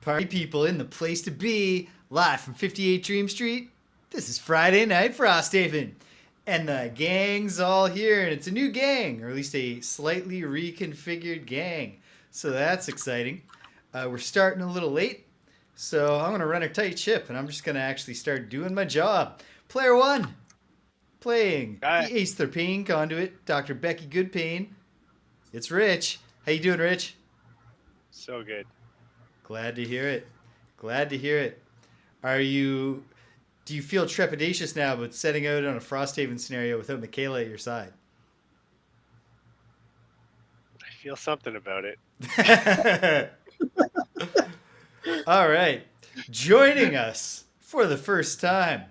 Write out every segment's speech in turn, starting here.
Party people in the place to be, live from 58 Dream Street. This is Friday Night Frosthaven. And the gang's all here, and it's a new gang, or at least a slightly reconfigured gang. So that's exciting. We're starting a little late, so I'm going to run a tight ship, and I'm just going to actually start doing my job. Player 1, playing the Aether Pain Conduit, Dr. Becky Goodpain. It's Rich. How you doing, Rich? So good. Glad to hear it. Glad to hear it. Do you feel trepidatious now about setting out on a Frosthaven scenario without Michaela at your side? I feel something about it. All right. Joining us for the first time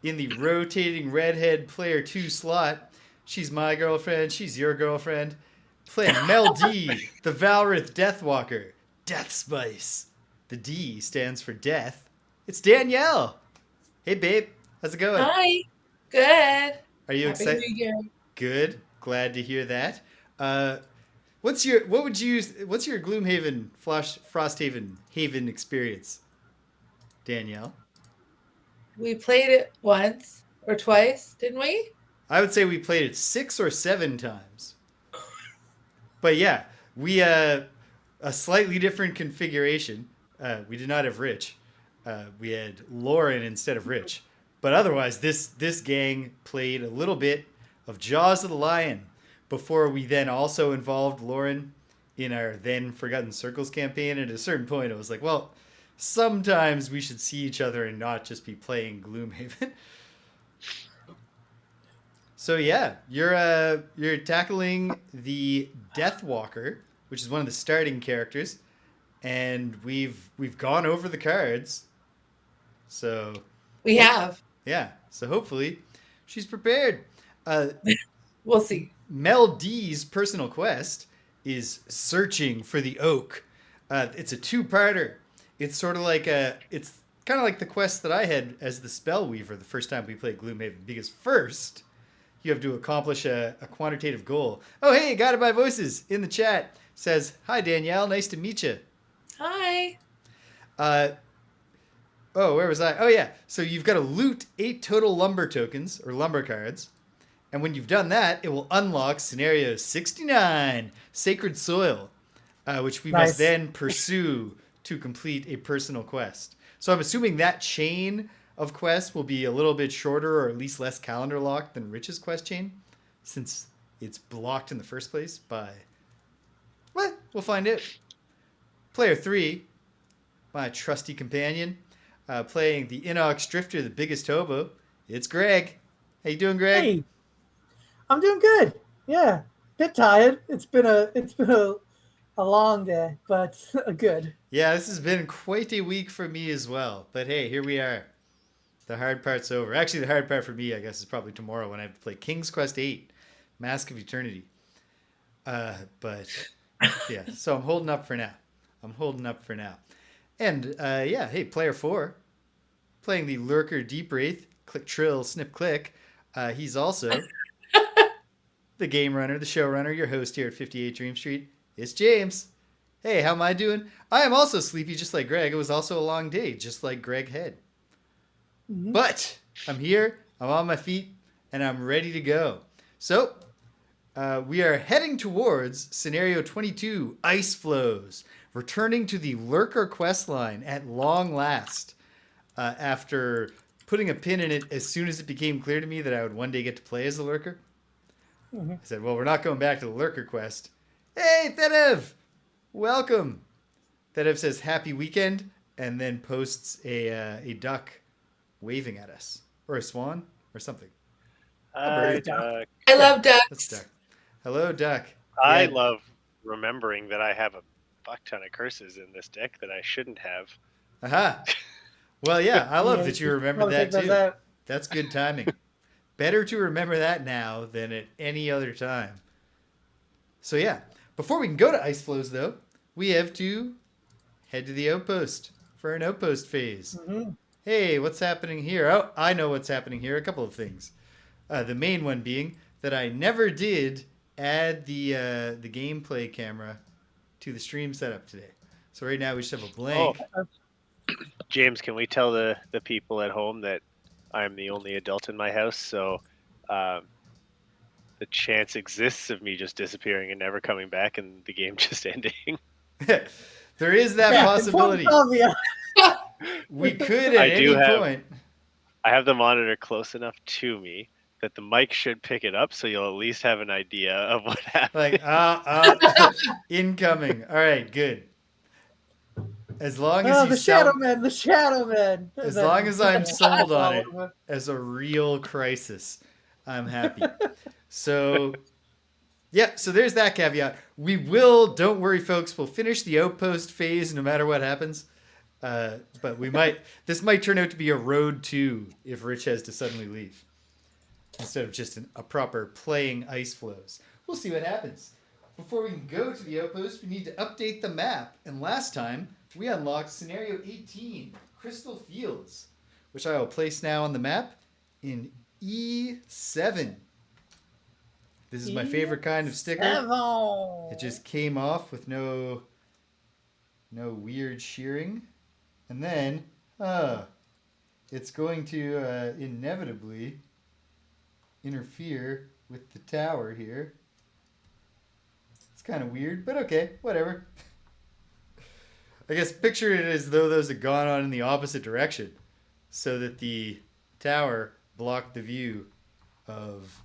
in the rotating redhead player 2 slot. She's my girlfriend. She's your girlfriend. Playing Mel D, the Valrath Deathwalker. Death Spice. The D stands for death. It's Danielle. Hey, babe. How's it going? Hi. Good. Are you Happy excited? New Year. Good. Glad to hear that. What's your Gloomhaven Frosthaven Haven experience, Danielle? We played it once or twice, didn't we? I would say we played it 6 or 7 times. But yeah, we a slightly different configuration. We did not have Rich. We had Lauren instead of Rich. But otherwise, this gang played a little bit of Jaws of the Lion before we then also involved Lauren in our then Forgotten Circles campaign. And at a certain point, I was like, well, sometimes we should see each other and not just be playing Gloomhaven. So yeah, you're tackling the Deathwalker, which is one of the starting characters, and we've gone over the cards. So we have. Yeah. So hopefully she's prepared. We'll see. Mel D's personal quest is searching for the oak. It's a 2-parter. It's sort of like it's kind of like the quest that I had as the Spellweaver the first time we played Gloomhaven, because first you have to accomplish a quantitative goal. Oh, hey, Guided by Voices in the chat says, "Hi, Danielle. Nice to meet you." Hi. Oh, where was I? Oh, yeah. So you've got to loot 8 total lumber tokens, or lumber cards. And when you've done that, it will unlock scenario 69, Sacred Soil, which we must then pursue to complete a personal quest. So I'm assuming that chain of quests will be a little bit shorter, or at least less calendar locked than Rich's quest chain, since it's blocked in the first place by... What? We'll find out. Player 3, my trusty companion, playing the Inox Drifter, the biggest hobo. It's Greg. How you doing, Greg? Hey, I'm doing good. Yeah, bit tired. It's been a long day, but good. Yeah, this has been quite a week for me as well. But hey, here we are. The hard part's over. Actually, the hard part for me, I guess, is probably tomorrow when I have to play King's Quest 8, Mask of Eternity. But yeah, so I'm holding up for now. And yeah, hey, player 4, playing the Lurker Deep Wraith, click trill, snip click. He's also the game runner, the showrunner, your host here at 58 Dream Street. It's James. Hey, how am I doing? I am also sleepy, just like Greg. It was also a long day, just like Greg had. Mm-hmm. But I'm here, I'm on my feet, and I'm ready to go. So we are heading towards scenario 22, Ice Floes, returning to the Lurker questline at long last, after putting a pin in it as soon as it became clear to me that I would one day get to play as a Lurker. Mm-hmm. I said, well, we're not going back to the Lurker quest. Hey, Thedev! Welcome! Thedev says, happy weekend, and then posts a duck waving at us. Or a swan, or something. Duck. I love ducks. That's duck. Hello, duck. I love remembering that I have a buck ton of curses in this deck that I shouldn't have. Aha! Well, yeah, I love that you remember that too. That's good timing. Better to remember that now than at any other time. So yeah, before we can go to Ice Floes, though, we have to head to the Outpost for an Outpost phase. Mm-hmm. Hey, what's happening here? Oh, I know what's happening here. A couple of things. The main one being that I never did add the gameplay camera to the stream setup today. So right now we just have a blank. James, can we tell the people at home that I'm the only adult in my house? So um, the chance exists of me just disappearing and never coming back and the game just ending. There is that Yeah, important possibility. caveat. We could at I do any have point. I have the monitor close enough to me that the mic should pick it up, so you'll at least have an idea of what happened. Like, incoming. All right, good. As long as Oh, you the Shadow sell, Man, the Shadow Man. as Then- long as I'm sold on it Oliver. as a real crisis, I'm happy. So, yeah, so there's that caveat. We will, don't worry, folks, we'll finish the Outpost phase no matter what happens. But this might turn out to be a road to if Rich has to suddenly leave instead of just a proper playing Ice Floes. We'll see what happens. Before we can go to the Outpost, we need to update the map. And last time, we unlocked Scenario 18, Crystal Fields, which I will place now on the map in E7. This is my favorite kind of sticker. It just came off with no weird shearing. And then, it's going to inevitably interfere with the tower here. It's kind of weird, but okay, whatever. I guess picture it as though those had gone on in the opposite direction so that the tower blocked the view of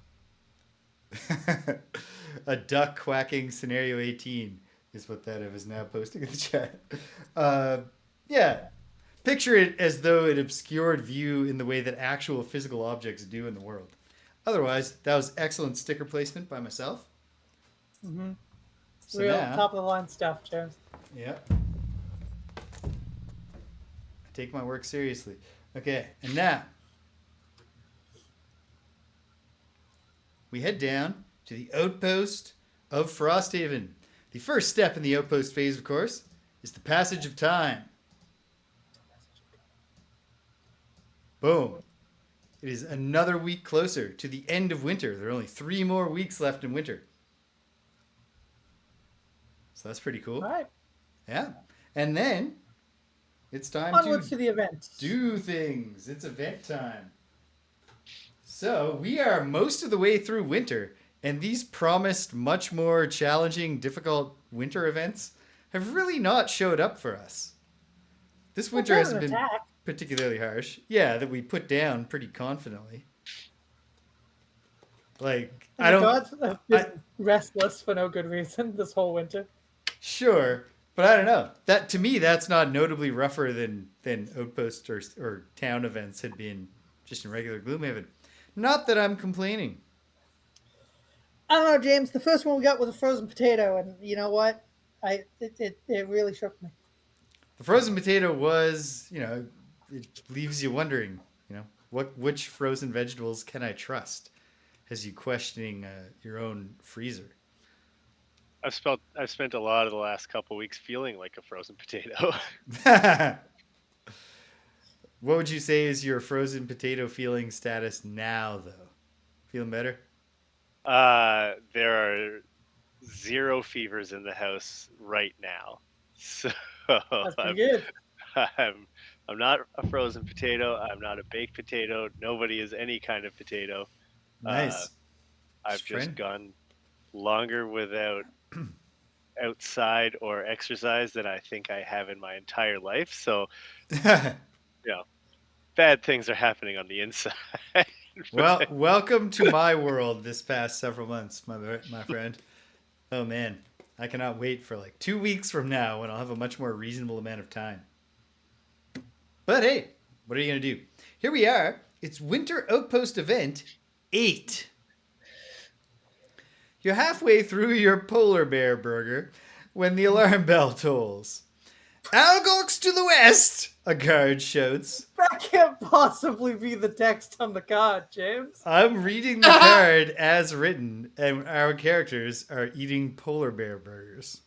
a duck quacking Scenario 18 is what that is now posting in the chat. Yeah. Picture it as though it obscured view in the way that actual physical objects do in the world. Otherwise, that was excellent sticker placement by myself. Mm-hmm. So Real now, top of the line stuff, James. yeah. I take my work seriously. Okay, and now we head down to the Outpost of Frosthaven. The first step in the Outpost phase, of course, is the passage of time. Boom. It is another week closer to the end of winter. There are only 3 more weeks left in winter. So that's pretty cool. All right. Yeah. And then it's time Onwards to to the event. do things. It's event time. So we are most of the way through winter, and these promised much more challenging, difficult winter events have really not showed up for us. This winter Well, hasn't been attack. particularly harsh. Yeah, that we put down pretty confidently. Like, And I the don't... gods have been restless for no good reason this whole winter. Sure, but I don't know. That to me, that's not notably rougher than Outpost or town events had been just in regular Gloomhaven. Not that I'm complaining. I don't know, James. The first one we got was a frozen potato, and you know what? It really shook me. The frozen potato was, it leaves you wondering, which frozen vegetables can I trust? Has you questioning your own freezer. I've spent a lot of the last couple weeks feeling like a frozen potato. What would you say is your frozen potato feeling status now, though? Feeling better? There are 0 fevers in the house right now, so That's pretty good. I'm not a frozen potato. I'm not a baked potato. Nobody is any kind of potato. Nice. I've just gone longer without outside or exercise than I think I have in my entire life. So, bad things are happening on the inside. Well, welcome to my world this past several months, my friend. Oh man, I cannot wait for like 2 weeks from now when I'll have a much more reasonable amount of time. But hey, what are you going to do? Here we are. It's Winter Outpost Event 8. You're halfway through your polar bear burger when the alarm bell tolls. Algox to the west, a guard shouts. That can't possibly be the text on the card, James. I'm reading the card as written, and our characters are eating polar bear burgers.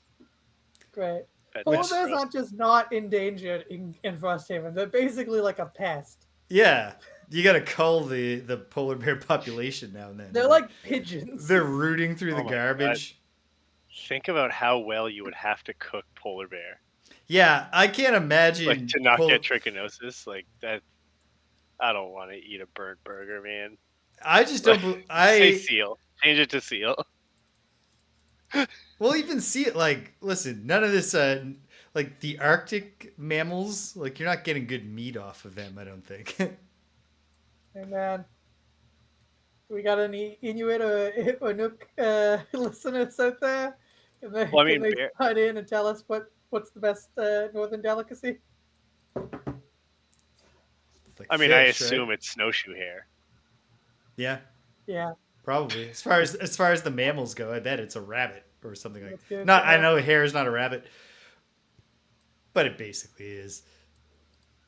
Great. Polar bears aren't just not endangered in Frosthaven. They're basically like a pest. Yeah. You gotta cull the polar bear population now and then. They're like pigeons. They're rooting through the garbage. God. Think about how well you would have to cook polar bear. Yeah, I can't imagine. Like to not get trichinosis, like that. I don't want to eat a burnt burger, man. I just don't. Say seal. Change it to seal. Well, even seal. Like, listen, none of this. Like the Arctic mammals, like you're not getting good meat off of them. I don't think. Hey man, we got any Inuit or Inuk listeners out there? Can they write in and tell us what's the best northern delicacy? Like I mean, fish, I assume right? it's snowshoe hare. Yeah. Yeah. Probably. As far as the mammals go, I bet it's a rabbit or something like. That's good. Not. I know a hare is not a rabbit, but it basically is.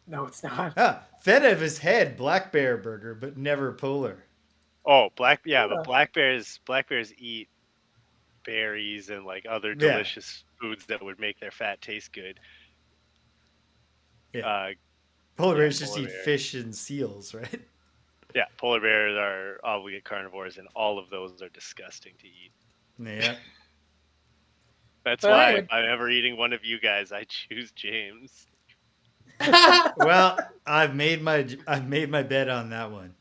No, it's not. Fedev has had black bear burger, but never polar. Oh, but black bears eat berries and like other delicious foods that would make their fat taste good. Yeah. Polar bears just eat fish and seals, right? Yeah, polar bears are obligate carnivores, and all of those are disgusting to eat. Yeah. That's why if I'm ever eating one of you guys, I choose James. Well, I've made my bet on that one.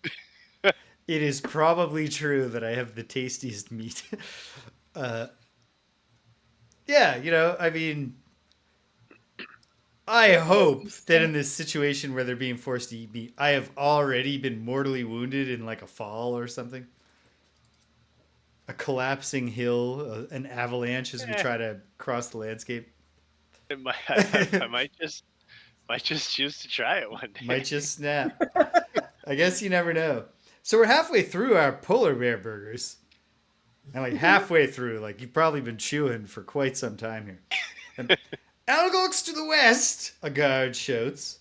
It is probably true that I have the tastiest meat. Yeah, I mean, I hope that in this situation where they're being forced to eat meat, I have already been mortally wounded in like a fall or something. A collapsing hill, an avalanche as we try to cross the landscape. I might just choose to try it one day. Might just snap. I guess you never know. So we're halfway through our polar bear burgers. And like halfway through, like you've probably been chewing for quite some time here. And Algox to the west, a guard shouts,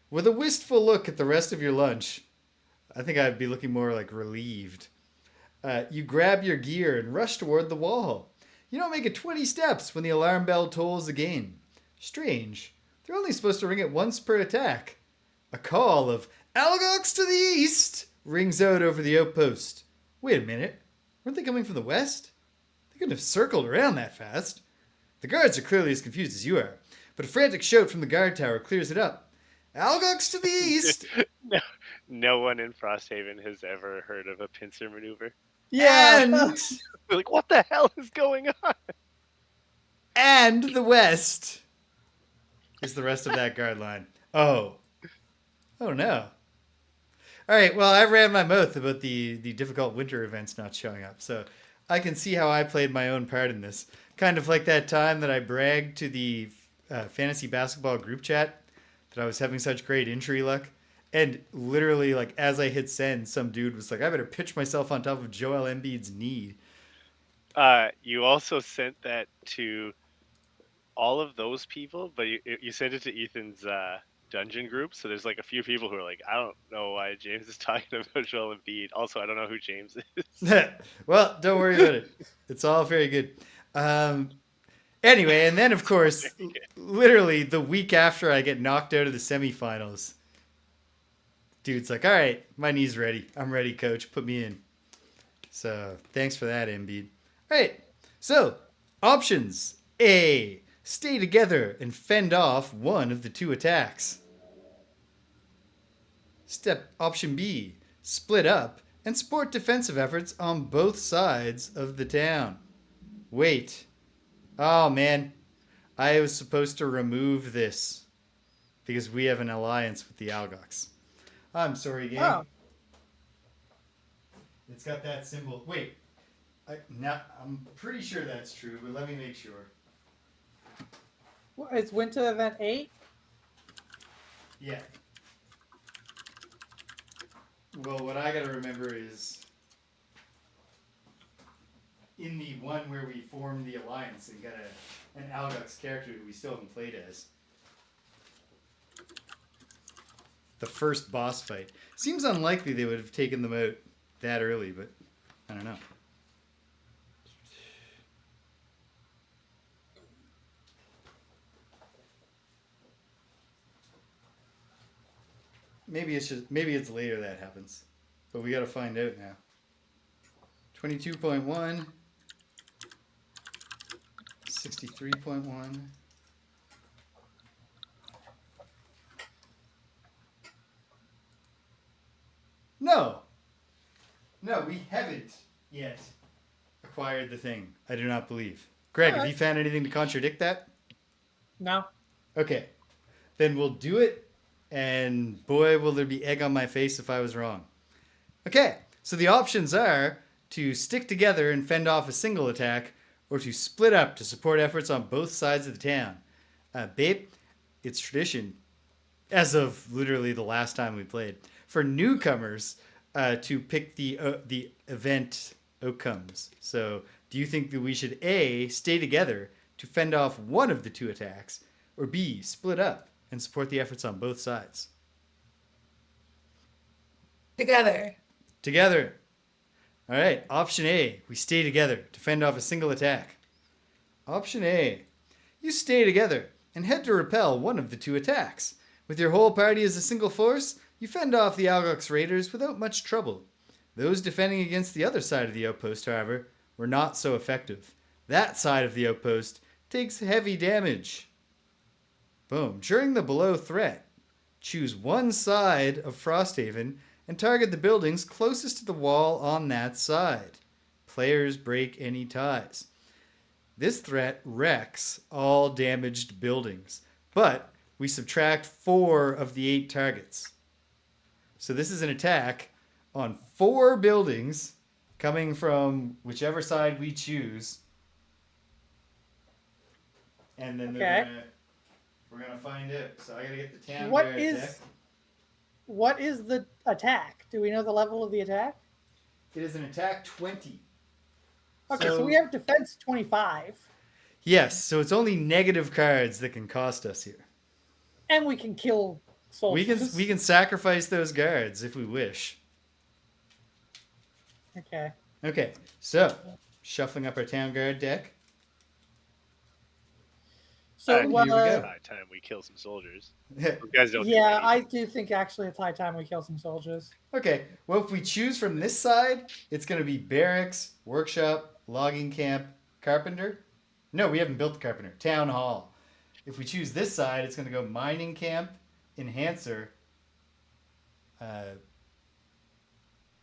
with a wistful look at the rest of your lunch. I think I'd be looking more like relieved. You grab your gear and rush toward the wall. You don't make it 20 steps when the alarm bell tolls again. Strange. They're only supposed to ring it once per attack. A call of Algox to the east rings out over the outpost. Wait a minute. Weren't they coming from the west? They couldn't have circled around that fast. The guards are clearly as confused as you are, but a frantic shout from the guard tower clears it up. Algox to the east! No one in Frosthaven has ever heard of a pincer maneuver. Yeah. And like, what the hell is going on? And the west is the rest of that guard line. Oh no. All right, well, I ran my mouth about the difficult winter events not showing up, so I can see how I played my own part in this. Kind of like that time that I bragged to the fantasy basketball group chat that I was having such great injury luck. And literally, like, as I hit send, some dude was like, I better pitch myself on top of Joel Embiid's knee. You also sent that to all of those people, but you sent it to Ethan's dungeon group. So there's like a few people who are like, I don't know why James is talking about Joel Embiid. Also, I don't know who James is. Well, don't worry about it. It's all very good. Anyway, and then, of course, literally the week after I get knocked out of the semifinals, dude's like, all right, my knee's ready. I'm ready, coach. Put me in. So thanks for that, Embiid. All right. So options. A, stay together and fend off one of the two attacks. Option B, split up and support defensive efforts on both sides of the town. Wait. Oh, man. I was supposed to remove this because we have an alliance with the Algox. I'm sorry, gang. Oh. It's got that symbol. Wait. I'm pretty sure that's true, but let me make sure. Is Winter Event 8? Yeah. Well, what I gotta remember is in the one where we formed the alliance and got an Algox character who we still haven't played as. The first boss fight. Seems unlikely they would have taken them out that early, but I don't know. Maybe it's later that happens, but we got to find out now. 22.1, 63.1. No, we haven't yet acquired the thing. I do not believe. Greg, have you found anything to contradict that? No. Okay, then we'll do it, and boy, will there be egg on my face if I was wrong. Okay, so the options are to stick together and fend off a single attack, or to split up to support efforts on both sides of the town. Babe, it's tradition, as of literally the last time we played, for newcomers to pick the event outcomes. So, do you think that we should A, stay together to fend off one of the two attacks, or B, split up and support the efforts on both sides? Together. Together. All right, option A, we stay together to fend off a single attack. Option A, you stay together and head to repel one of the two attacks. With your whole party as a single force, you fend off the Algox raiders without much trouble. Those defending against the other side of the outpost, however, were not so effective. That side of the outpost takes heavy damage. Boom. During the below threat, choose one side of Frosthaven and target the buildings closest to the wall on that side. Players break any ties. This threat wrecks all damaged buildings, but we subtract 4 of the 8 targets. So this is an attack on 4 buildings coming from whichever side we choose. And then we're gonna find out. So I gotta get the town guard deck. What is the attack? Do we know the level of the attack? It is an attack 20. Okay, so we have defense 25. Yes, so it's only negative cards that can cost us here. And we can kill soldiers. We can sacrifice those guards if we wish. Okay. Okay, so shuffling up our town guard deck. So here we go. High time we kill some soldiers. You guys don't. Yeah, I do think actually it's high time we kill some soldiers. Okay, well if we choose from this side, it's going to be barracks, workshop, logging camp, carpenter. No, we haven't built the carpenter. Town hall. If we choose this side, it's going to go mining camp, enhancer,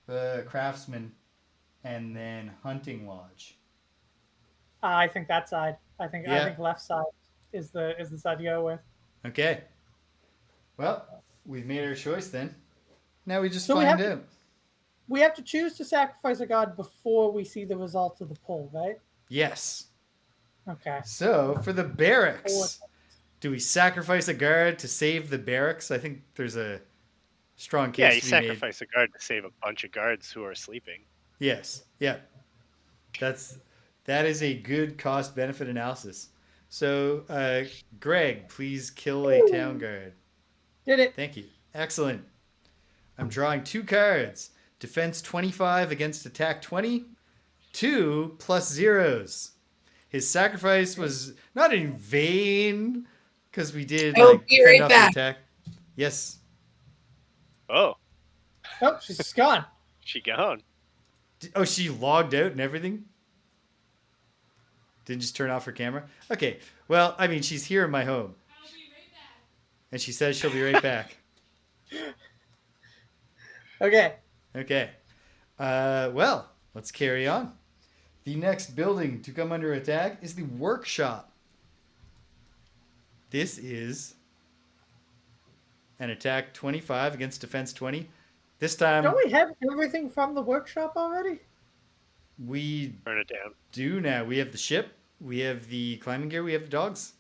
craftsman, and then hunting lodge. I think that side. I think left side is the side to go with. Okay. Well, we've made our choice then. Now we just find out. We have to choose to sacrifice a god before we see the results of the poll, right? Yes. Okay. So for the barracks, do we sacrifice a guard to save the barracks? I think there's a strong case. Yeah, you sacrifice a guard to save a bunch of guards who are sleeping. Yes. Yeah. That is a good cost benefit analysis. So, Greg, please kill a town guard. Did it. Thank you. Excellent. I'm drawing 2 cards. Defense 25 against attack 20. 2 plus zeros. His sacrifice was not in vain because we did be right back. Attack. Yes. Oh, she's just gone. She gone. Oh, she logged out and everything? Didn't just turn off her camera? Okay. Well, I mean, she's here in my home. I'll be right back. And she says she'll be right back. Okay. Okay. Well, let's carry on. The next building to come under attack is the workshop. This is an attack 25 against defense 20. This time... Don't we have everything from the workshop already? We burn it down. Do now. We have the ship. We have the climbing gear. We have the dogs.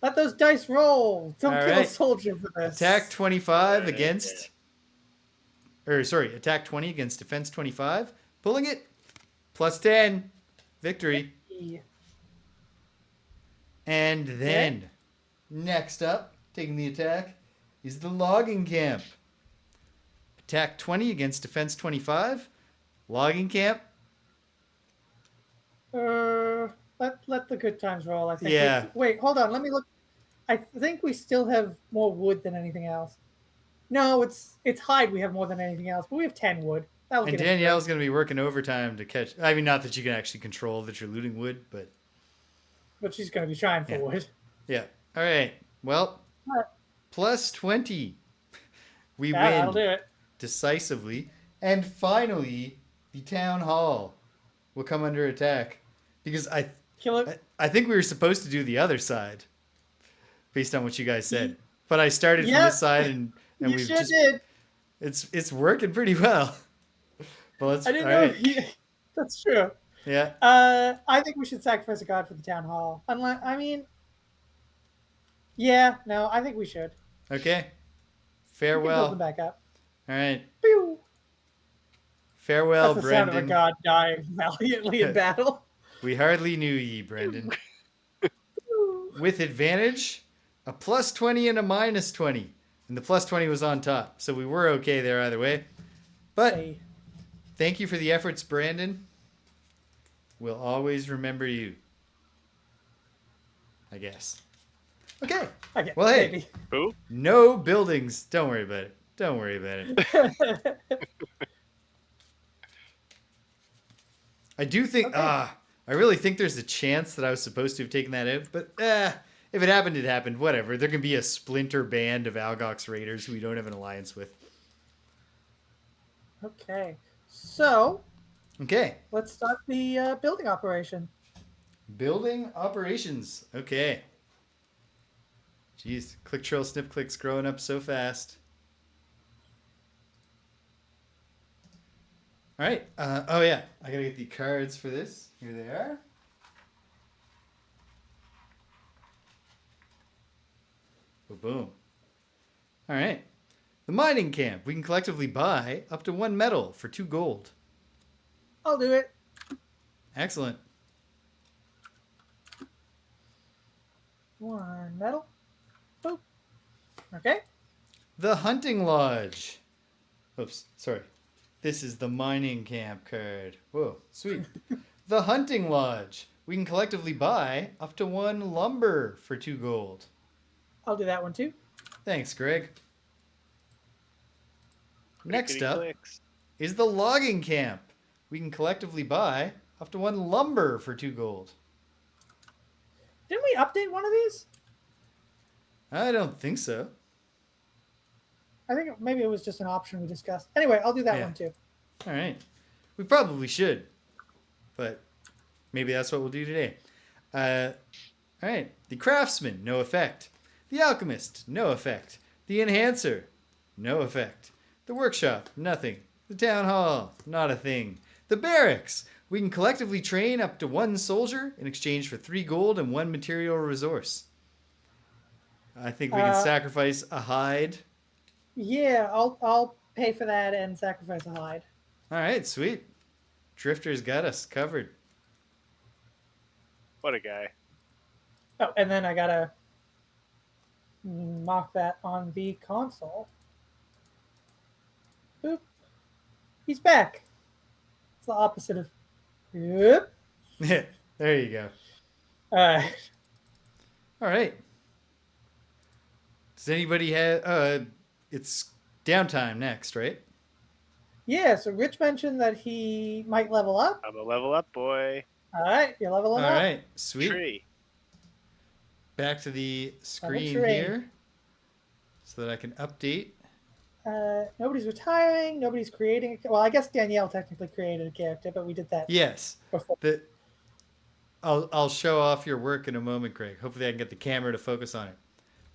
Let those dice roll. Don't kill a soldier for this. Attack 25 against... attack 20 against defense 25. Pulling it. Plus 10. Victory. And then, next up, taking the attack, is the logging camp. Attack 20 against defense 25. Logging camp. Let the good times roll, I think. Yeah. Wait, hold on. Let me look. I think we still have more wood than anything else. No, it's hide we have more than anything else, but we have 10 wood. And Danielle's going to be working overtime to catch... I mean, not that you can actually control that you're looting wood, but... But she's going to be trying for wood. Yeah. All right. Well, plus 20. We win. That'll do it. decisively. And finally, the town hall will come under attack. Because I think we were supposed to do the other side, based on what you guys said. But I started from this side, and you we've sure just did. it's working pretty well. Well, let's. I didn't know. That's true. Yeah. I think we should sacrifice a god for the town hall. Unless, I mean, yeah, no, I think we should. Okay. We can build Farewell. them back up. All right. Pew! Farewell, That's the Brendan. sound of a god dying valiantly in battle. We hardly knew ye, Brendan. With advantage, a plus 20 and a minus 20. And the plus 20 was on top. So we were okay there either way. But thank you for the efforts, Brandon. We'll always remember you. I guess. Okay. Well, hey. Maybe. Who? No buildings. Don't worry about it. Don't worry about it. I do think... I really think there's a chance that I was supposed to have taken that out. But if it happened, it happened. Whatever. There can be a splinter band of Algox Raiders who we don't have an alliance with. Okay. So... Okay. Let's start the building operation. Building operations. Okay. Jeez, click trail snip click's growing up so fast. All right. Oh yeah, I gotta get the cards for this. Here they are. Boom. All right. The mining camp. We can collectively buy up to 1 metal for 2 gold. I'll do it. Excellent. 1 metal. Boop. Okay. The hunting lodge. Oops, sorry. This is the mining camp card. Whoa, sweet. The hunting lodge. We can collectively buy up to 1 lumber for 2 gold. I'll do that one too. Thanks, Greg. Next up Clicks. is the logging camp. We can collectively buy up to 1 lumber for 2 gold. Didn't we update one of these? I don't think so. I think maybe it was just an option we discussed. Anyway, I'll do that one too. All right. We probably should, but maybe that's what we'll do today. All right. The craftsman, no effect. The alchemist, no effect. The enhancer, no effect. The workshop, nothing. The town hall, not a thing. The barracks, we can collectively train up to 1 soldier in exchange for 3 gold and 1 material resource. I think we can sacrifice a hide. Yeah, I'll pay for that and sacrifice a hide. All right, sweet. Drifter's got us covered. What a guy. Oh, and then I gotta mark that on the console. Boop. He's back. It's the opposite of. Yep. There you go. All right. Does anybody have... it's downtime next, right? Yeah, so Rich mentioned that he might level up. I'm a level up boy. All right, you're leveling up. All right, sweet. Tree. Back to the screen here so that I can update. Nobody's retiring. Nobody's creating. Well, I guess Danielle technically created a character, but we did that. Yes. Before. I'll show off your work in a moment, Greg. Hopefully I can get the camera to focus on it.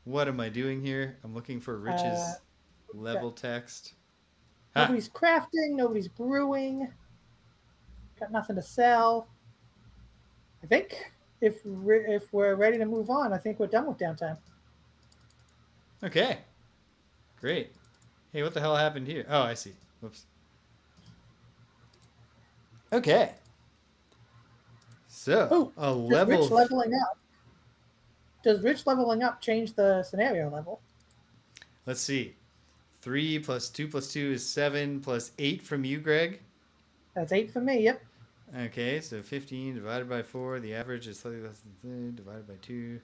What am I doing here? I'm looking for Rich's level text. Nobody's crafting. Nobody's brewing. Got nothing to sell. I think if we're ready to move on, I think we're done with downtime. Okay. Great. Hey, what the hell happened here? Oh, I see. Whoops. Okay. So, a level... Rich leveling up. Does Rich leveling up change the scenario level? Let's see. 3 plus 2 plus 2 is 7 plus 8 from you, Greg. That's 8 for me, yep. Okay, so 15 divided by 4. The average is slightly less than 3 divided by 2.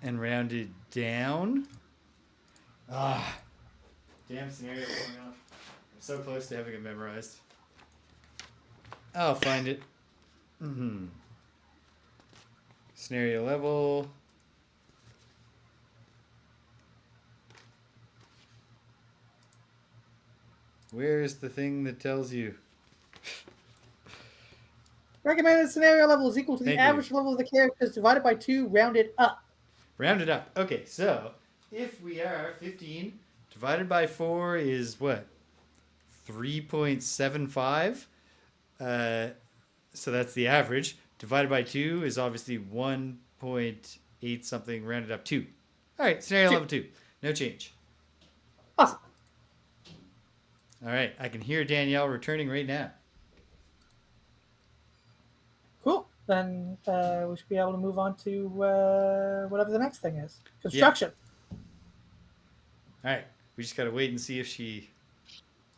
And rounded down. Ah. Damn scenario going on. I'm so close to having it memorized. I'll find it. Scenario level. Where's the thing that tells you? Recommended scenario level is equal to the Thank you. average level of the characters divided by 2, rounded up. Rounded up. Okay, so if we are 15 divided by 4 is what? 3.75. So that's the average. Divided by 2 is obviously 1.8 something, rounded up 2. All right, scenario level 2. No change. Awesome. All right, I can hear Danielle returning right now. Cool. Then we should be able to move on to whatever the next thing is. Construction. All right, we just got to wait and see if she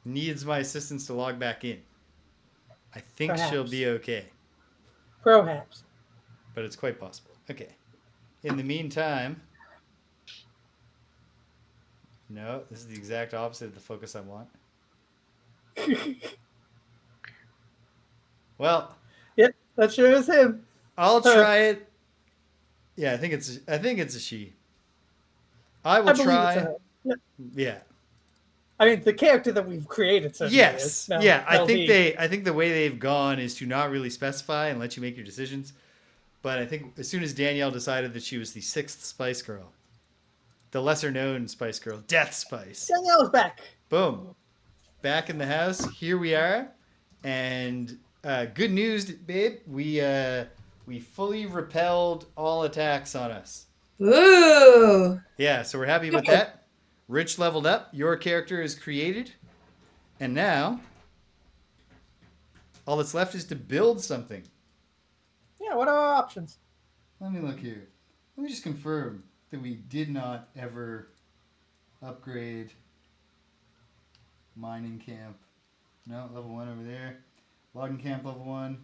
needs my assistance to log back in. I think Perhaps. she'll be okay. Perhaps. But it's quite possible. Okay. In the meantime, no, this is the exact opposite of the focus I want. Well, Yep, that sure is him. I'll try it. Yeah, I think it's a she. I will try. It's a her. Yep. Yeah. I mean, the character that we've created. Yes. Mel, yeah. Mel D. I think the way they've gone is to not really specify and let you make your decisions. But I think as soon as Danielle decided that she was the 6th Spice Girl, the lesser known Spice Girl, Death Spice. Danielle's back. Boom. Back in the house. Here we are. And good news, babe. We fully repelled all attacks on us. Ooh. Yeah, so we're happy with that. Rich leveled up. Your character is created. And now, all that's left is to build something. Yeah, what are our options? Let me look here. Let me just confirm that we did not ever upgrade mining camp. No, level 1 over there. Logging camp level 1.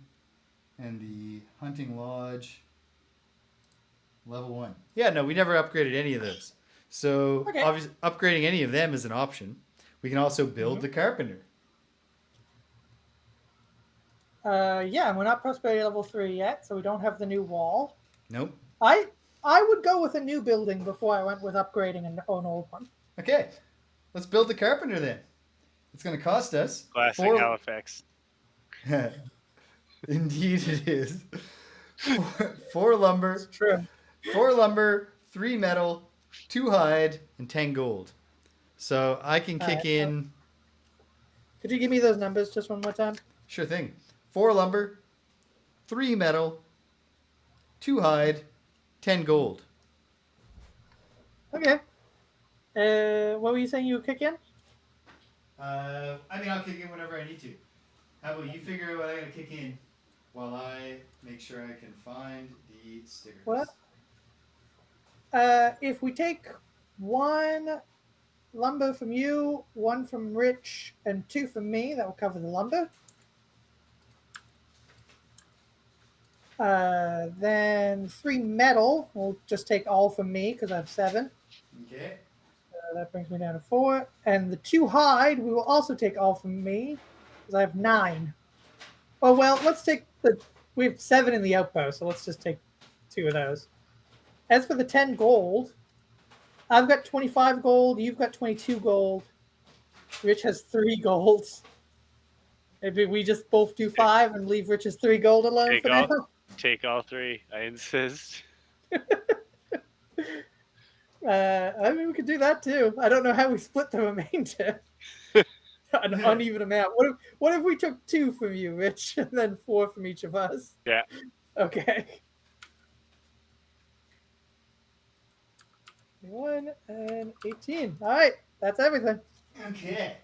And the hunting lodge level 1. Yeah, no, we never upgraded any of those. So obviously upgrading any of them is an option. We can also build the carpenter. Yeah, and we're not prosperity level 3 yet, so we don't have the new wall. Nope. I would go with a new building before I went with upgrading an old one. Okay. Let's build the carpenter then. It's going to cost us Classic Halifax. Indeed it is. 4 lumber. It's true. 4 lumber, 3 metal, 2 hide, and 10 gold. So I can kick in... Could you give me those numbers just one more time? Sure thing. 4 lumber, 3 metal, 2 hide, 10 gold. Okay. What were you saying you would kick in? I mean, I'll kick in whenever I need to. How about you figure out what I gotta kick in while I make sure I can find the stickers. What? If we take 1 lumber from you, 1 from Rich, and 2 from me, that will cover the lumber. Then 3 metal, we'll just take all from me because I have 7. Okay. That brings me down to 4. And the 2 hide, we will also take all from me because I have 9. Oh, well, let's take we have 7 in the outpost, so let's just take 2 of those. As for the 10 gold, I've got 25 gold, you've got 22 gold. Rich has 3 golds. Maybe we just both do 5 and leave Rich's 3 gold alone for now. Take all 3, I insist. I mean, we could do that too. I don't know how we split the remainder. An uneven amount. What if we took 2 from you, Rich, and then 4 from each of us? Yeah. Okay. 1 and 18. All right, that's everything. Okay.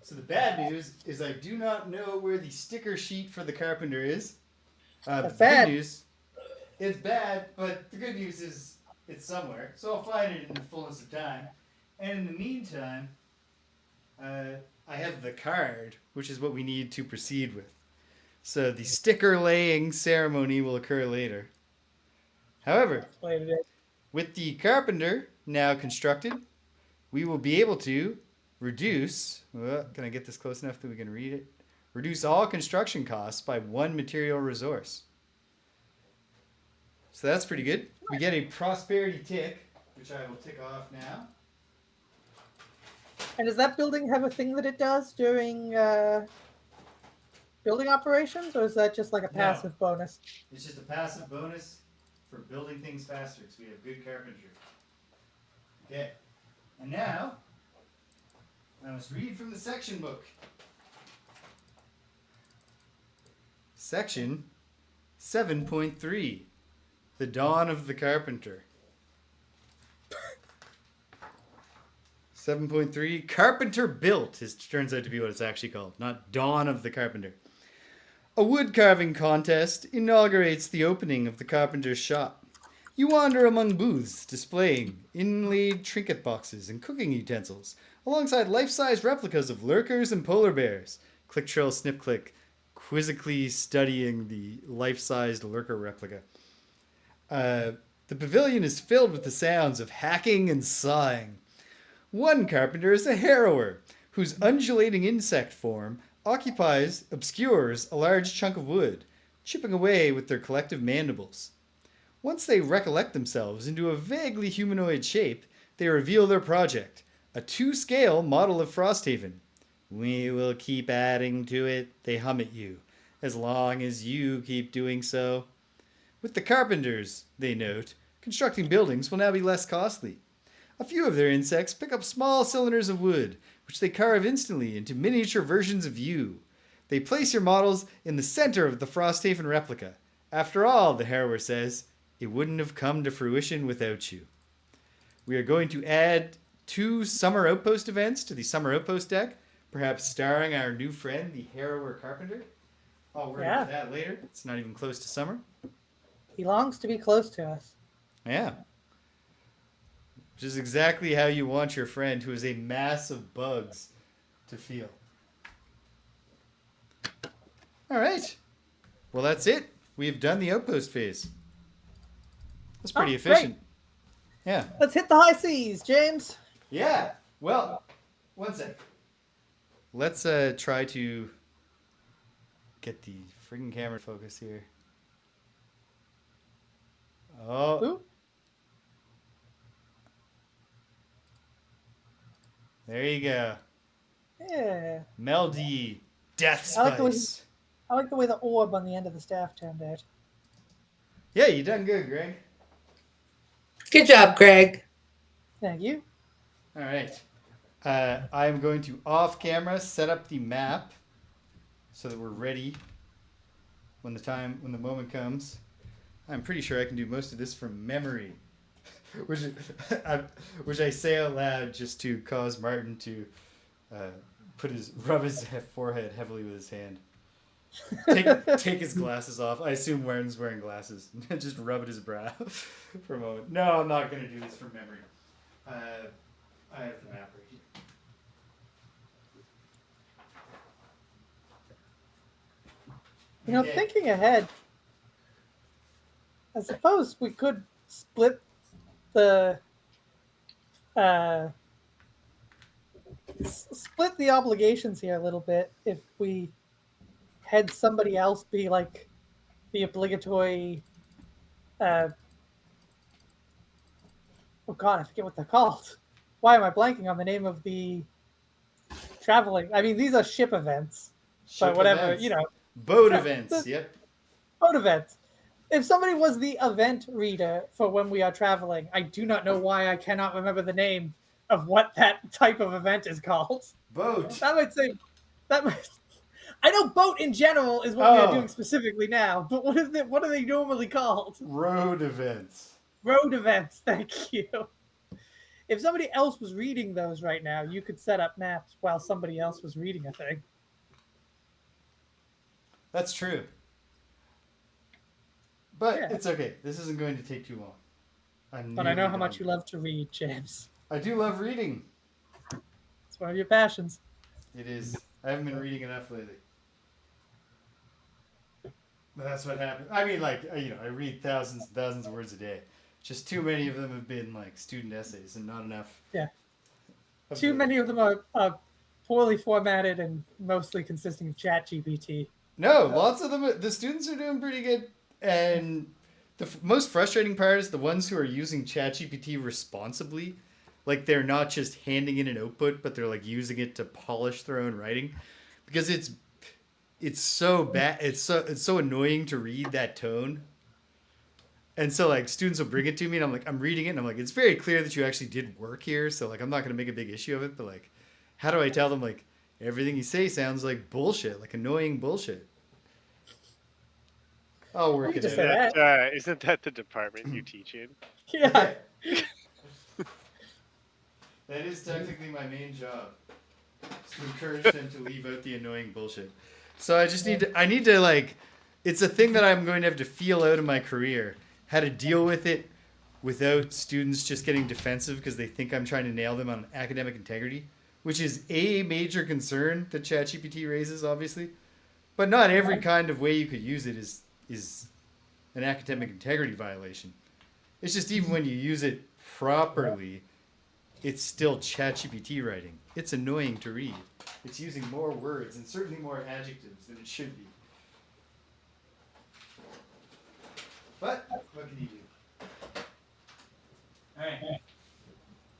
So the bad news is I do not know where the sticker sheet for the carpenter is. That's the bad. Good news, it's bad, but the good news is it's somewhere. So I'll find it in the fullness of time. And in the meantime, I have the card, which is what we need to proceed with. So the sticker laying ceremony will occur later. However, with the carpenter now constructed, we will be able to reduce, can I get this close enough that we can read it? Reduce all construction costs by 1 material resource. So that's pretty good. We get a prosperity tick, which I will tick off now. And does that building have a thing that it does during building operations, or is that just like a passive bonus? It's just a passive bonus for building things faster because we have good carpentry. Okay. And now, I must read from the section book. Section 7.3, The Dawn of the Carpenter. 7.3, Carpenter Built turns out to be what it's actually called, not Dawn of the Carpenter. A wood carving contest inaugurates the opening of the carpenter's shop. You wander among booths displaying inlaid trinket boxes and cooking utensils, alongside life-size replicas of lurkers and polar bears. Click, trill, snip, click, quizzically studying the life-sized lurker replica. The pavilion is filled with the sounds of hacking and sawing. One carpenter is a harrower, whose undulating insect form obscures a large chunk of wood, chipping away with their collective mandibles. Once they recollect themselves into a vaguely humanoid shape, they reveal their project, a 2-scale model of Frosthaven. We will keep adding to it, they hum at you, as long as you keep doing so. With the carpenters, they note, constructing buildings will now be less costly. A few of their insects pick up small cylinders of wood, which they carve instantly into miniature versions of you. They place your models in the center of the Frosthaven replica. After all, the harrower says, it wouldn't have come to fruition without you. We are going to add 2 Summer Outpost events to the Summer Outpost deck, perhaps starring our new friend, the Harrower Carpenter. I'll worry about that later. It's not even close to summer. He longs to be close to us. Yeah. Which is exactly how you want your friend, who is a mass of bugs, to feel. All right. Well, that's it. We have done the Outpost phase. That's pretty efficient. Great. Yeah. Let's hit the high seas, James. Yeah. Well, one sec. Let's try to get the friggin' camera focus here. Oh. Ooh. There you go. Yeah. Mel D. Death Spice. I like the way the orb on the end of the staff turned out. Yeah, you done good, Greg. Good job, Greg. Thank you. All right. I'm going to, off camera, set up the map so that we're ready when the moment comes. I'm pretty sure I can do most of this from memory, which I say out loud just to cause Martin to rub his forehead heavily with his hand. Take his glasses off. I assume Martin's wearing glasses. Just rub at his brow for a moment. No, I'm not going to do this from memory. I have the map right here. You know, thinking ahead, I suppose we could split the obligations here a little bit if we had somebody else be like the obligatory. Oh God, I forget what they're called. Why am I blanking on the name of the traveling? I mean, these are ship events, but whatever, events. you know. Boat events, yep. Boat events. If somebody was the event reader for when we are traveling, I do not know why I cannot remember the name of what that type of event is called. Boat. I know boat in general is what we are doing specifically now, but what are they normally called? Road events. Road events, thank you. If somebody else was reading those right now, you could set up maps while somebody else was reading a thing. That's true. But it's okay. This isn't going to take too long. But I know how much you love to read, James. I do love reading. It's one of your passions. It is. I haven't been reading enough lately. But that's what happened. I mean, I read thousands and thousands of words a day. Just too many of them have been student essays and not enough. Yeah. Too many of them are poorly formatted and mostly consisting of ChatGPT. No, lots of them. The students are doing pretty good. And the most frustrating part is the ones who are using ChatGPT responsibly like they're not just handing in an output, but they're like using it to polish their own writing, because it's so bad. It's so annoying to read that tone. And so like students will bring it to me and I'm reading it and I'm like, it's very clear that you actually did work here. So like, I'm not going to make a big issue of it, but like, how do I tell them like everything you say sounds like bullshit, like annoying bullshit? I'll work it out. Isn't that the department you teach in? Yeah. That is technically my main job. To encourage them to leave out the annoying bullshit. So I need to like, it's a thing that I'm going to have to feel out in my career. How to deal with it without students just getting defensive because they think I'm trying to nail them on academic integrity, which is a major concern that ChatGPT raises, obviously. But not every kind of way you could use it is an academic integrity violation. It's just even when you use it properly, it's still ChatGPT writing. It's annoying to read. It's using more words and certainly more adjectives than it should be. But what can you do? All right,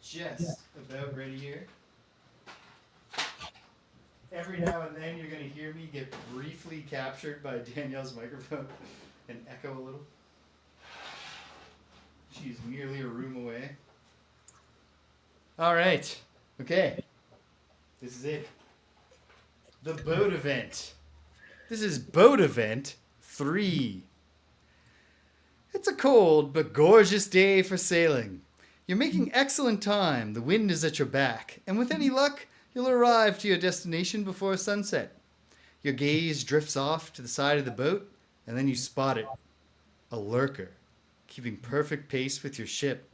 just about ready here. Every now and then you're going to hear me get briefly captured by Danielle's microphone and echo a little. She's merely a room away. All right. Okay. This is it. The boat event. This is boat event 3. It's a cold but gorgeous day for sailing. You're making excellent time. The wind is at your back, and with any luck, you'll arrive to your destination before sunset. Your gaze drifts off to the side of the boat, and then you spot it. A lurker, keeping perfect pace with your ship.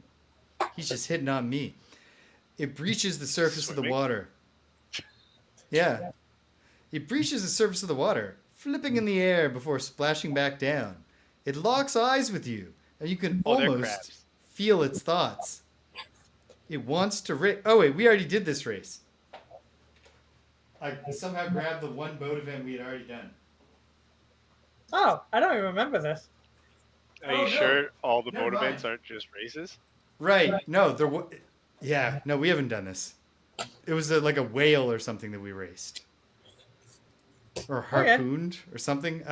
He's just hitting on me. It breaches the surface of the water. Yeah. It breaches the surface of the water, flipping in the air before splashing back down. It locks eyes with you, and you can almost feel its thoughts. It wants to race. Oh, wait, we already did this race. I somehow grabbed the one boat event we had already done. Oh, I don't even remember this. Are you sure all the boat events aren't just races? Right. No, yeah, no, we haven't done this. It was like a whale or something that we raced. Or harpooned or something.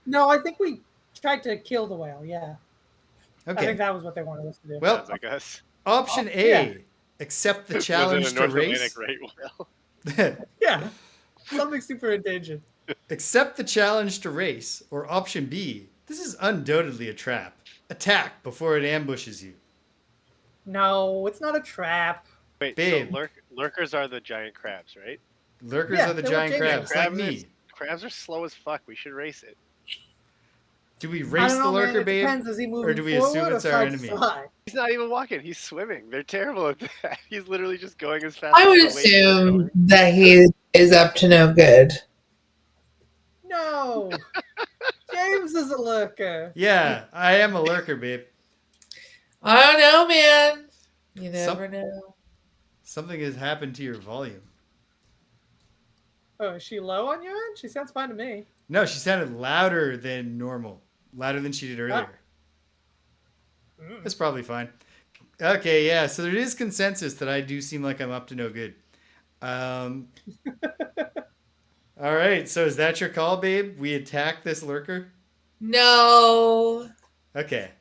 No, I think we tried to kill the whale, yeah. Okay. I think that was what they wanted us to do. Well, I guess. Option A, accept the challenge to race. Right whale? Yeah, something super endangered. Accept the challenge to race. Or option B, this is undoubtedly a trap. Attack before it ambushes you. No, it's not a trap. Wait, babe. So lurkers are the giant crabs, right? Lurkers are the giant crabs, like me. Crabs are slow as fuck. We should race it. Do we race the lurker, babe? Or do we assume it's our enemy? He's not even walking. He's swimming. They're terrible at that. He's literally just going as fast I would assume that he is up to no good. No. James is a lurker. Yeah, I am a lurker, babe. I don't know, man. You never know. Something has happened to your volume. Oh, is she low on your end? She sounds fine to me. No, she sounded louder than normal. Louder than she did earlier. That's probably fine. Okay, yeah. So there is consensus that I do seem like I'm up to no good. All right. So is that your call, babe? We attack this lurker? No. Okay.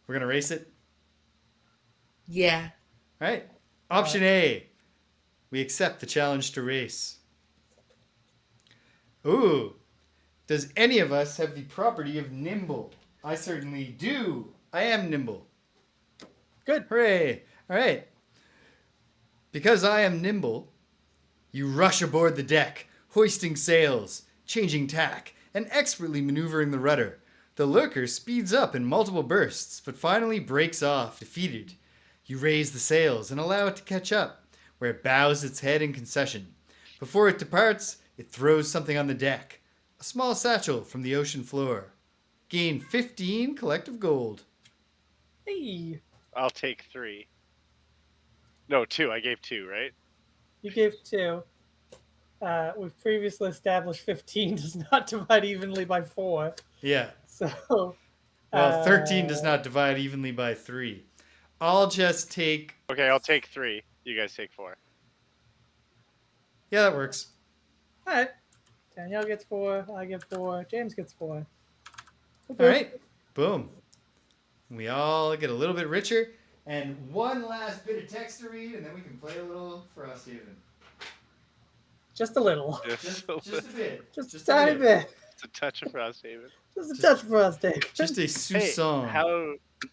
We're going to race it? Yeah. All right. Option A. We accept the challenge to race. Ooh. Does any of us have the property of nimble? I certainly do. I am nimble. Good. Hooray. All right. Because I am nimble, you rush aboard the deck, hoisting sails, changing tack, and expertly maneuvering the rudder. The lurker speeds up in multiple bursts, but finally breaks off, defeated. You raise the sails and allow it to catch up, where it bows its head in concession. Before it departs, it throws something on the deck. A small satchel from the ocean floor. Gain 15 collective gold. Hey. I'll take 3. No, 2. I gave 2, right? You gave 2. We've previously established 15 does not divide evenly by 4. Yeah. So. Well, 13 does not divide evenly by 3. I'll just take. Okay, I'll take 3. You guys take 4. Yeah, that works. All right. Danielle gets 4. I get 4. James gets 4. All right. Boom. We all get a little bit richer. And one last bit of text to read, and then we can play a little Frosthaven. Just a little. Just a bit. Just a tiny bit. It's a touch of Frosthaven. Just a touch for us, Dave. Just a sous-song.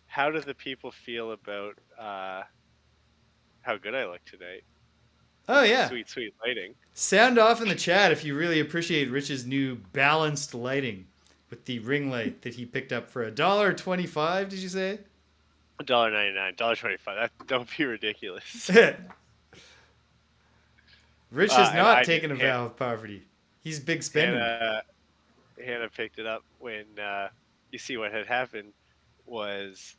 How do the people feel about how good I look tonight? Oh, yeah. Sweet, sweet lighting. Sound off in the chat if you really appreciate Rich's new balanced lighting with the ring light that he picked up for $1.25, did you say? $1.99, $1.25. That don't be ridiculous. Rich has not taken a vow of poverty. He's big spending. Hannah picked it up when you see what had happened was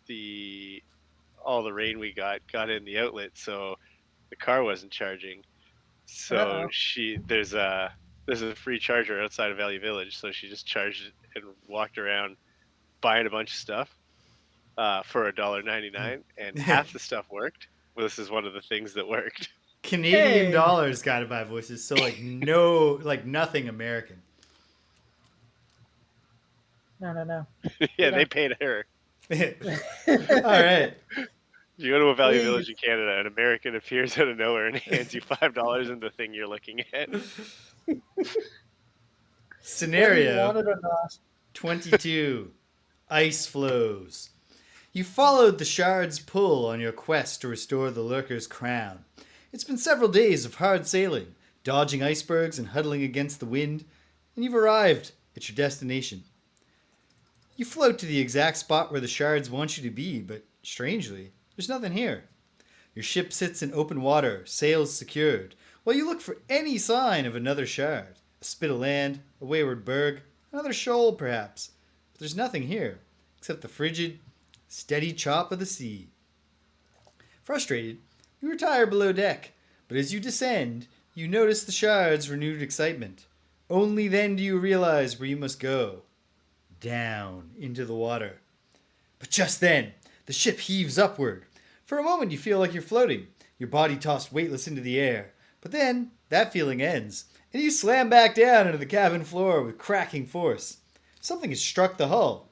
all the rain we got in the outlet, so the car wasn't charging. So there's a free charger outside of Valley Village, so she just charged it and walked around buying a bunch of stuff for $1.99, and half the stuff worked. Well, this is one of the things that worked. Canadian dollars got to buy voices, so nothing American. No. Yeah, they paid her. All right. You go to a Valley Village in Canada, an American appears out of nowhere and hands you $5 in the thing you're looking at. Scenario 22. Ice flows. You followed the shards' pull on your quest to restore the Lurker's crown. It's been several days of hard sailing, dodging icebergs and huddling against the wind, and you've arrived at your destination. You float to the exact spot where the shards want you to be, but strangely, there's nothing here. Your ship sits in open water, sails secured, while you look for any sign of another shard. A spit of land, a wayward berg, another shoal perhaps. But there's nothing here, except the frigid, steady chop of the sea. Frustrated, you retire below deck, but as you descend, you notice the shards' renewed excitement. Only then do you realize where you must go. Down into the water. But just then, the ship heaves upward. For a moment you feel like you're floating, your body tossed weightless into the air. But then, that feeling ends, and you slam back down into the cabin floor with cracking force. Something has struck the hull.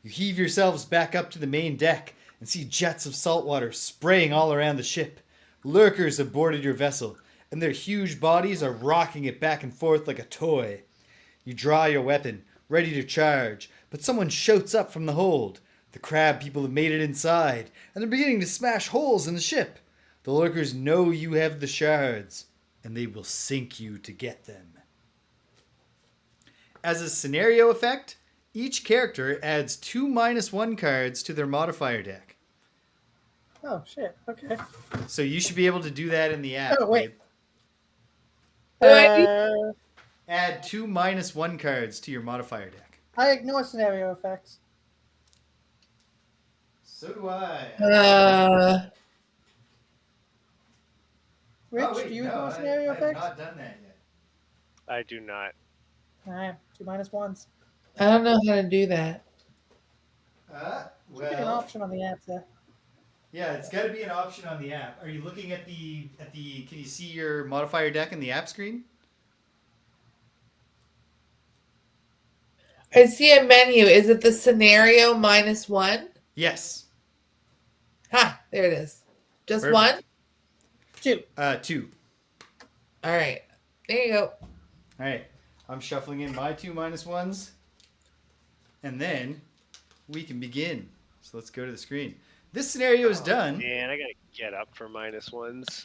You heave yourselves back up to the main deck and see jets of salt water spraying all around the ship. Lurkers have boarded your vessel, and their huge bodies are rocking it back and forth like a toy. You draw your weapon, ready to charge, but someone shouts up from the hold. The crab people have made it inside, and they're beginning to smash holes in the ship. The Lurkers know you have the shards, and they will sink you to get them. As a scenario effect, each character adds 2 -1 cards to their modifier deck. Oh, shit. Okay. So you should be able to do that in the app. Oh, wait. Add 2 -1 cards to your modifier deck. I ignore scenario effects. So do I. Rich, do you ignore scenario effects? I have not done that yet. I do not. All right, 2 -1s. I don't know how to do that. Pick an option on the app there. Yeah, it's got to be an option on the app. Are you looking at the? Can you see your modifier deck in the app screen? I see a menu. Is it the scenario -1? Yes. Ha! There it is. Just Perfect. 1? 2. 2. All right. There you go. All right. I'm shuffling in my 2 -1s, and then we can begin. So let's go to the screen. This scenario is done. Man, I gotta get up for -1s.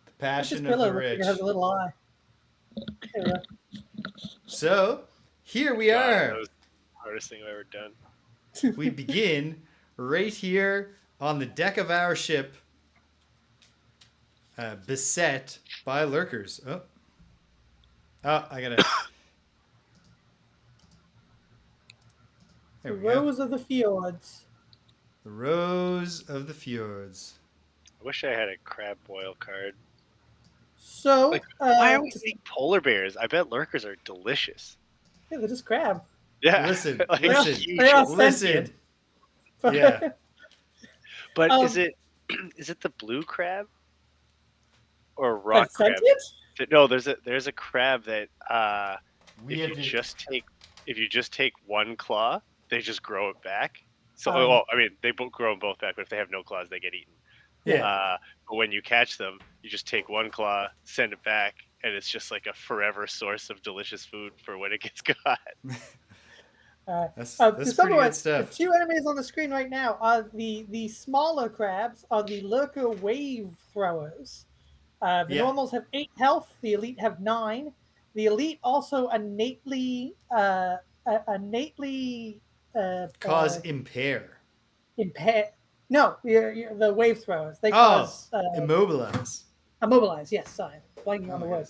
The passion This of the pillow rich. has a little eye. There we go. So here we are. That was the hardest thing I've ever done. We begin right here on the deck of our ship, beset by Lurkers. Oh, I gotta. There The we go. Rose of the Fjords. The Rose of the Fjords. I wish I had a crab boil card. So, Why are we eating polar bears? I bet lurkers are delicious. yeah, they're just crab. Yeah. Listen, Like, listen, they are listen. sentient. But- Yeah. But Um, is it the blue crab or Like rock crab? sentient? No, there's a crab that We if had you to. just take one claw, they just grow it back. So, Oh. well, I mean, they both grow them both back, but if they have no claws, they get eaten. Yeah. But when you catch them, you just take one claw, send it back, and it's just like a forever source of delicious food for when it gets caught. That's To pretty good summarize, the stuff. 2 enemies on the screen right now are the smaller crabs are the Lurker wave throwers. The Yeah. normals have 8 health. The elite have 9. The elite also innately Cause impair. impair. No, the wave throwers. They Oh, cause immobilize. immobilize. Yes, sorry, blanking Oh on the my word.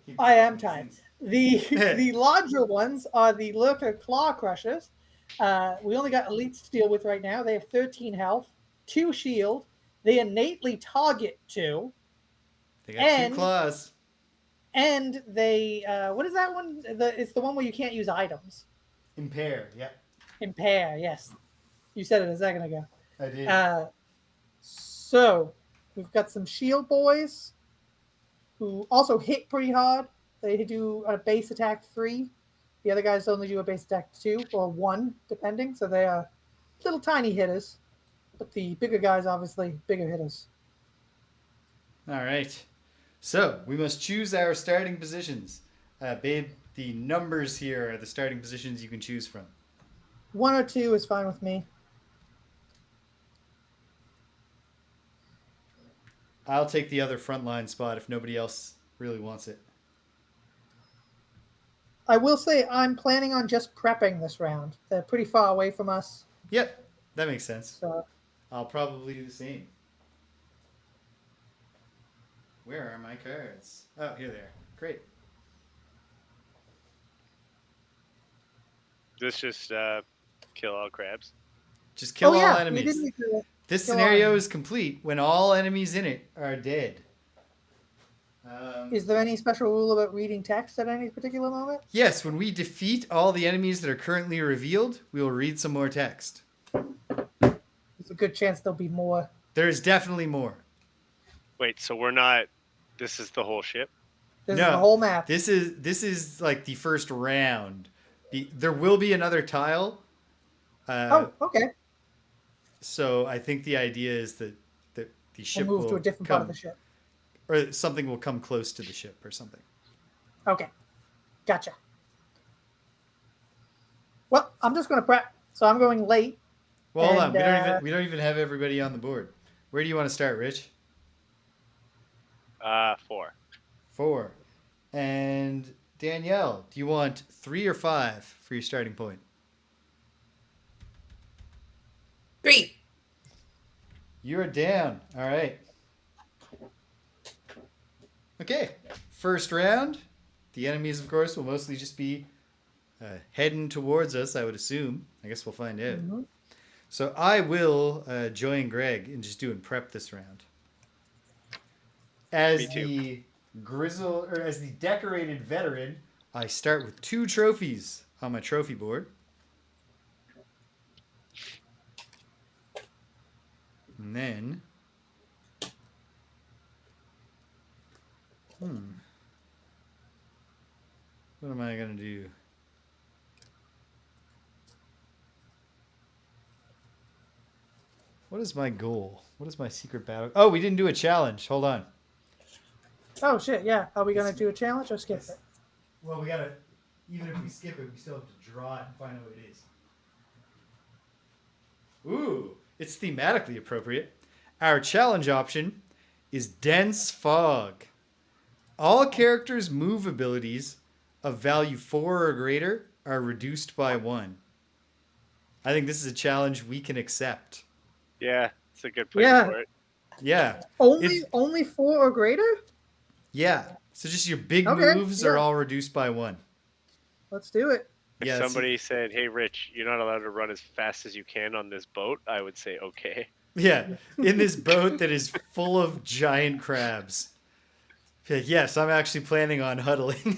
goodness. I am tired. The larger ones are the Lurker Claw Crushers. We only got elites to deal with right now. They have 13 health, 2 shield. They innately target 2. They got 2 claws. And they what is that one? It's the one where you can't use items. Impair. Yeah. Impair. Yes, you said it a second ago. I did. So we've got some shield boys who also hit pretty hard. They do a base attack 3. The other guys only do a base attack 2 or 1, depending. So they are little tiny hitters, but the bigger guys obviously bigger hitters. All right. So we must choose our starting positions. Babe, the numbers here are the starting positions you can choose from. 1 or 2 is fine with me. I'll take the other frontline spot if nobody else really wants it. I will say I'm planning on just prepping this round. They're pretty far away from us. Yep, that makes sense. So I'll probably do the same. Where are my cards? Oh, here they are. Great. This just kill all crabs. Just kill all We enemies. didn't need to This kill scenario all is complete when all enemies in it are dead. Is there any special rule about reading text at any particular moment? Yes, when we defeat all the enemies that are currently revealed, we will read some more text. There's a good chance there'll be more. There is definitely more. Wait, so we're not. This is the whole ship? This is the whole map. This is like the first round. There will be another tile. Okay. So I think the idea is that the ship We'll move will to a different part of the ship. Or something will come close to the ship or something. Okay. Gotcha. Well, I'm just going to prep. So I'm going late. Well, hold on. We don't even have everybody on the board. Where do you want to start, Rich? 4. 4. And Danielle, do you want 3 or 5 for your starting point? 3. You're down. All right. Okay. First round. The enemies, of course, will mostly just be heading towards us, I would assume. I guess we'll find out. Mm-hmm. So I will join Greg in just doing prep this round. As the as the decorated veteran, I start with 2 trophies on my trophy board. And then what am I going to do? What is my goal? What is my secret battle? Oh, we didn't do a challenge. Hold on. Oh, shit, yeah. Are we going to do a challenge or skip it? Well, we got to, even if we skip it, we still have to draw it and find out what it is. Ooh, it's thematically appropriate. Our challenge option is Dense Fog. All characters' move abilities of value 4 or greater are reduced by 1. I think this is a challenge we can accept. Yeah, it's a good place for it. Yeah. Only 4 or greater? Yeah. So just your big moves are all reduced by 1. Let's do it. If somebody said, "Hey, Rich, you're not allowed to run as fast as you can on this boat," I would say, "Okay." Yeah, in this boat that is full of giant crabs. Yes, I'm actually planning on huddling.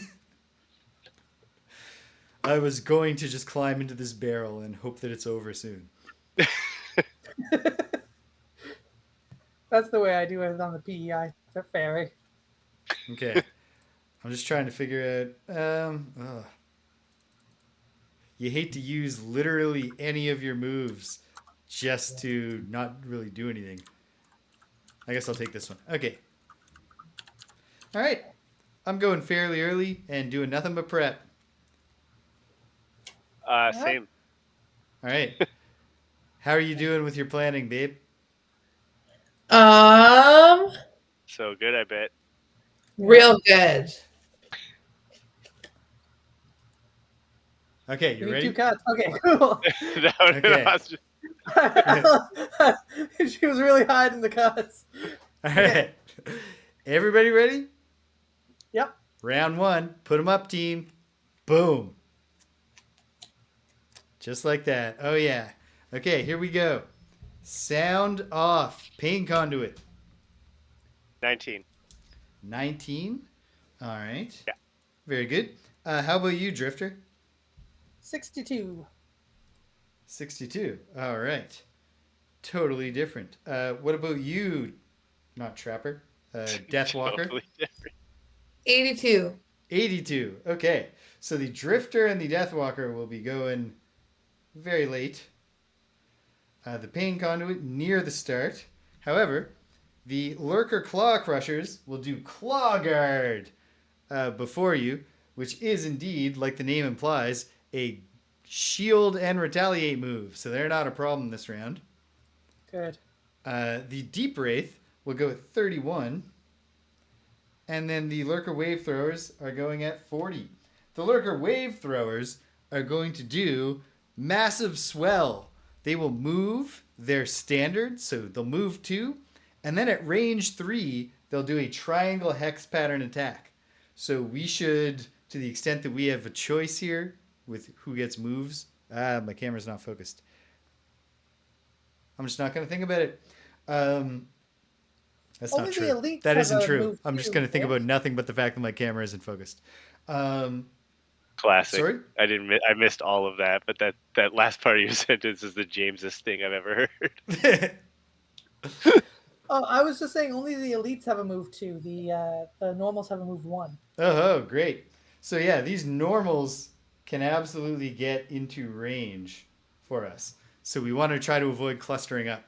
I was going to just climb into this barrel and hope that it's over soon. That's the way I do it on the PEI ferry. Okay. I'm just trying to figure out. You hate to use literally any of your moves just to not really do anything. I guess I'll take this one. Okay. All right. I'm going fairly early and doing nothing but prep. Same. All right. How are you doing with your planning, babe? So good, I bet. Real good. Okay, you ready? 2 cuts. Okay, cool. Okay. She was really hiding the cuts. All right. Everybody ready? Yep. Round 1. Put them up, team. Boom. Just like that. Oh, yeah. Okay, here we go. Sound off. Pain conduit. 19. 19. All right. Yeah. Very good. How about you, Drifter? 62. 62. All right. Totally different. What about you, not Trapper? Deathwalker? Totally different. 82. 82. Okay. So the Drifter and the Deathwalker will be going very late. The Pain Conduit near the start. However, the Lurker Claw Crushers will do Claw Guard before you, which is indeed, like the name implies, a shield and retaliate move. So they're not a problem this round. Good. The Deep Wraith will go at 31. And then the Lurker Wave Throwers are going at 40. The Lurker Wave Throwers are going to do Massive Swell. They will move their standard, so they'll move 2. And then at range 3, they'll do a triangle hex pattern attack. So we should, to the extent that we have a choice here with who gets moves. My camera's not focused. I'm just not going to think about it. That's Only not the true. elites That have isn't a true. move I'm just too, going to think right? about nothing but the fact that my camera isn't focused. Classic. Sorry? I missed all of that, but that last part of your sentence is the Jamesest thing I've ever heard. Oh, I was just saying only the elites have a move 2. The normals have a move 1. Oh, great. So yeah, these normals can absolutely get into range for us. So we want to try to avoid clustering up.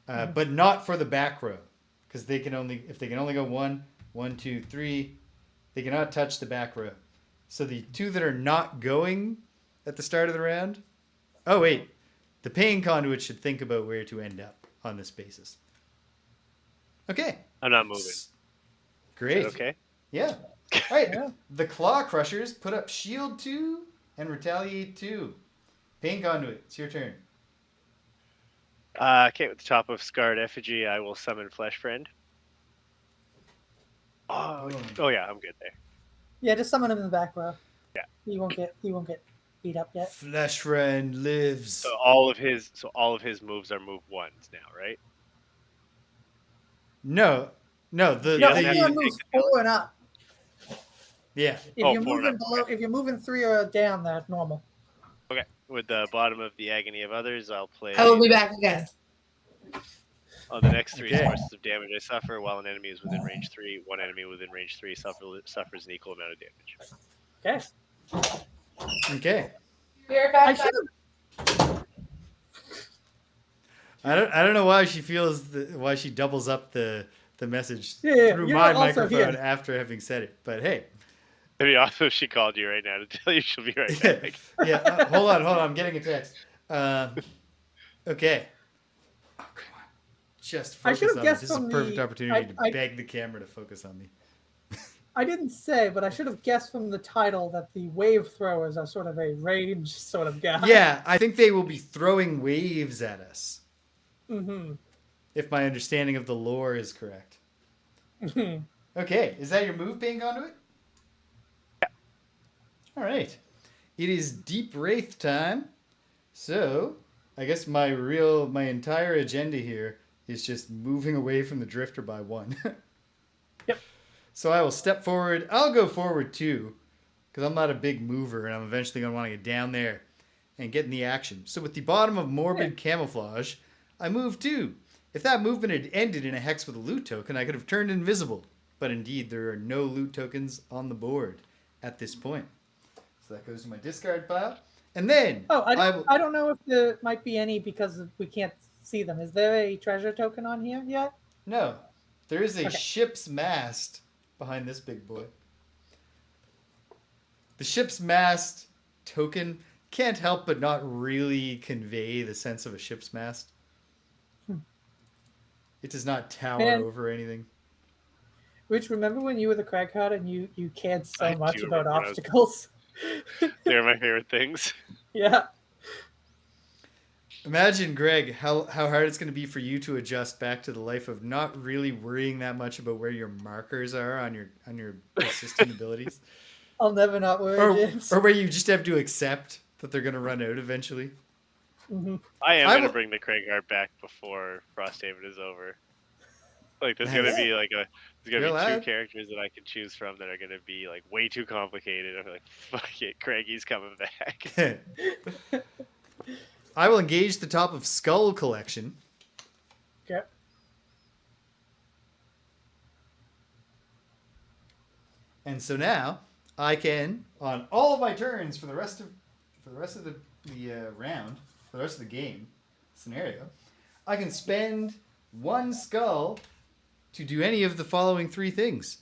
But not for the back row. Because if they can only go 1, 1, 2, 3, they cannot touch the back row. So the 2 that are not going at the start of the round. Oh wait, the Pain Conduit should think about where to end up on this basis. Okay. I'm not moving. Great. Okay. Yeah. All right. Yeah. The Claw Crushers put up Shield 2 and Retaliate 2. Pain Conduit, it's your turn. Okay, with the top of Scarred Effigy, I will summon Flesh Friend. Oh yeah, I'm good there. Yeah, just summon him in the back row. Yeah. He won't get beat up yet. Flesh Friend lives. So all of his moves are move 1s now, right? No. He moves 4 and up. Yeah. If you're moving 3 or down, that's normal. Okay. With the bottom of the Agony of Others, I'll play. I will be back again. On the next 3 sources of damage I suffer, while an enemy is within range 3, one enemy within range 3 suffers an equal amount of damage. Okay. Okay. You're back. I don't know why she why she doubles up the message through you're my also microphone here. after having said it. But hey. It'd be awesome if she called you right now to tell you she'll be right back. Yeah. Hold on. I'm getting a text. Okay. Oh, come on. Just focus on me. This is a perfect opportunity to beg the camera to focus on me. I didn't say, but I should have guessed from the title that the wave throwers are sort of a range sort of guy. Yeah, I think they will be throwing waves at us. Mm-hmm. If my understanding of the lore is correct. Mm-hmm. Okay, is that your move, Pain Conduit? Yeah. All right. It is Deep Wraith time. So, I guess my entire agenda here is just moving away from the Drifter by 1. Yep. So I will step forward. I'll go forward 2. because I'm not a big mover, and I'm eventually going to want to get down there and get in the action. So with the bottom of Morbid Camouflage, I moved 2. If that movement had ended in a hex with a loot token, I could have turned invisible. But indeed, there are no loot tokens on the board at this point. So that goes to my discard pile. And then... I don't know if there might be any because we can't see them. Is there a treasure token on here yet? No. There is a ship's mast behind this big boy. The ship's mast token can't help but not really convey the sense of a ship's mast. It does not tower over anything. Rich, remember when you were the crackhead and you cared so much about obstacles? They were my favorite things. Yeah. Imagine, Greg, how hard it's going to be for you to adjust back to the life of not really worrying that much about where your markers are on your assistant abilities. I'll never not worry, James. Or where you just have to accept that they're going to run out eventually. Mm-hmm. I am going to bring the Craigheart back before Frosthaven is over. Like, there's going to be there's going to be 2 characters that I can choose from that are going to be like way too complicated. I'm like, fuck it, Craigie's coming back. I will engage the top of Skull Collection. Okay. And so now I can, on all of my turns for the rest of the round, for the rest of the game scenario, I can spend 1 skull to do any of the following 3 things: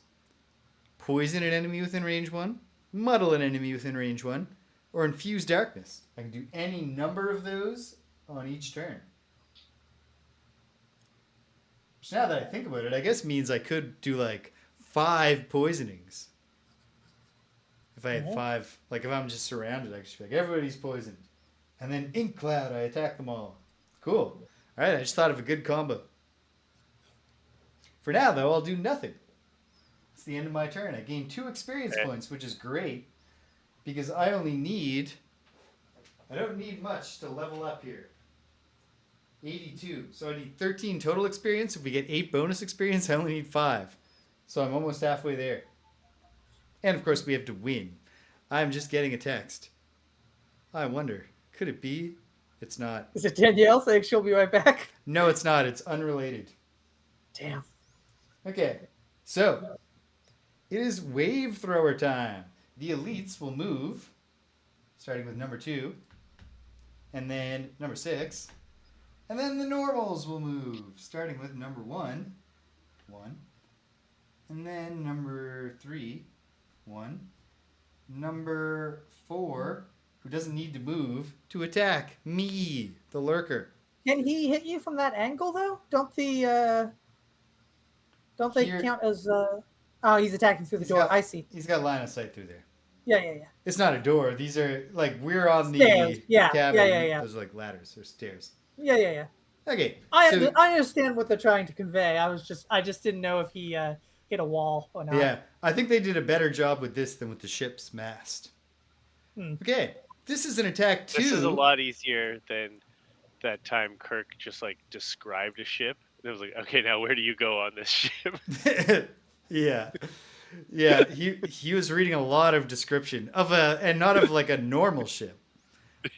poison an enemy within range 1, muddle an enemy within range 1, or infuse darkness. I can do any number of those on each turn. Which, now that I think about it, I guess means I could do like 5 poisonings. If I had 5, like if I'm just surrounded, I could just be like, everybody's poisoned. And then Ink Cloud, I attack them all. Cool. All right, I just thought of a good combo. For now, though, I'll do nothing. It's the end of my turn. I gain 2 experience points, which is great, because I don't need much to level up here. 82. So I need 13 total experience. If we get 8 bonus experience, I only need 5. So I'm almost halfway there. And of course, we have to win. I'm just getting a text. I wonder, could it be? It's not. Is it Danielle saying she'll be right back? No, it's not. It's unrelated. Damn. Okay, so it is wave thrower time. The elites will move, starting with number 2, and then number 6, and then the normals will move, starting with number 1, and then number 3, 1, number 4, who doesn't need to move, to attack me, the Lurker. Can he hit you from that angle though? Don't they count as? Oh, he's attacking through the door. I see. He's got line of sight through there. Yeah. It's not a door. These are like we're on stairs. The cabin. Yeah. Those are like ladders or stairs. Yeah. Okay. I understand what they're trying to convey. I just didn't know if he hit a wall or not. Yeah, I think they did a better job with this than with the ship's mast. Okay, this is an attack 2. This is a lot easier than that time Kirk just like described a ship. And it was like, okay, now where do you go on this ship? Yeah. He was reading a lot of description and not of like a normal ship,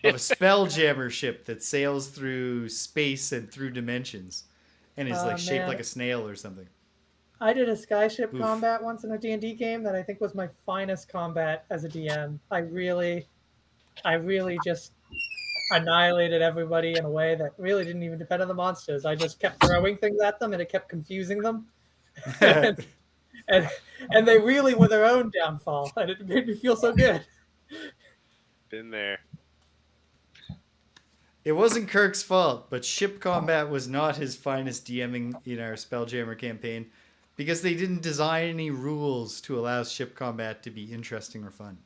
of a spelljammer ship that sails through space and through dimensions, and is like shaped like a snail or something. I did a skyship combat once in a D&D game that I think was my finest combat as a DM. I really just annihilated everybody in a way that really didn't even depend on the monsters. I just kept throwing things at them and it kept confusing them. and they really were their own downfall, and it made me feel so good. Been there. It wasn't Kirk's fault, but ship combat was not his finest DMing in our Spelljammer campaign, because they didn't design any rules to allow ship combat to be interesting or fun.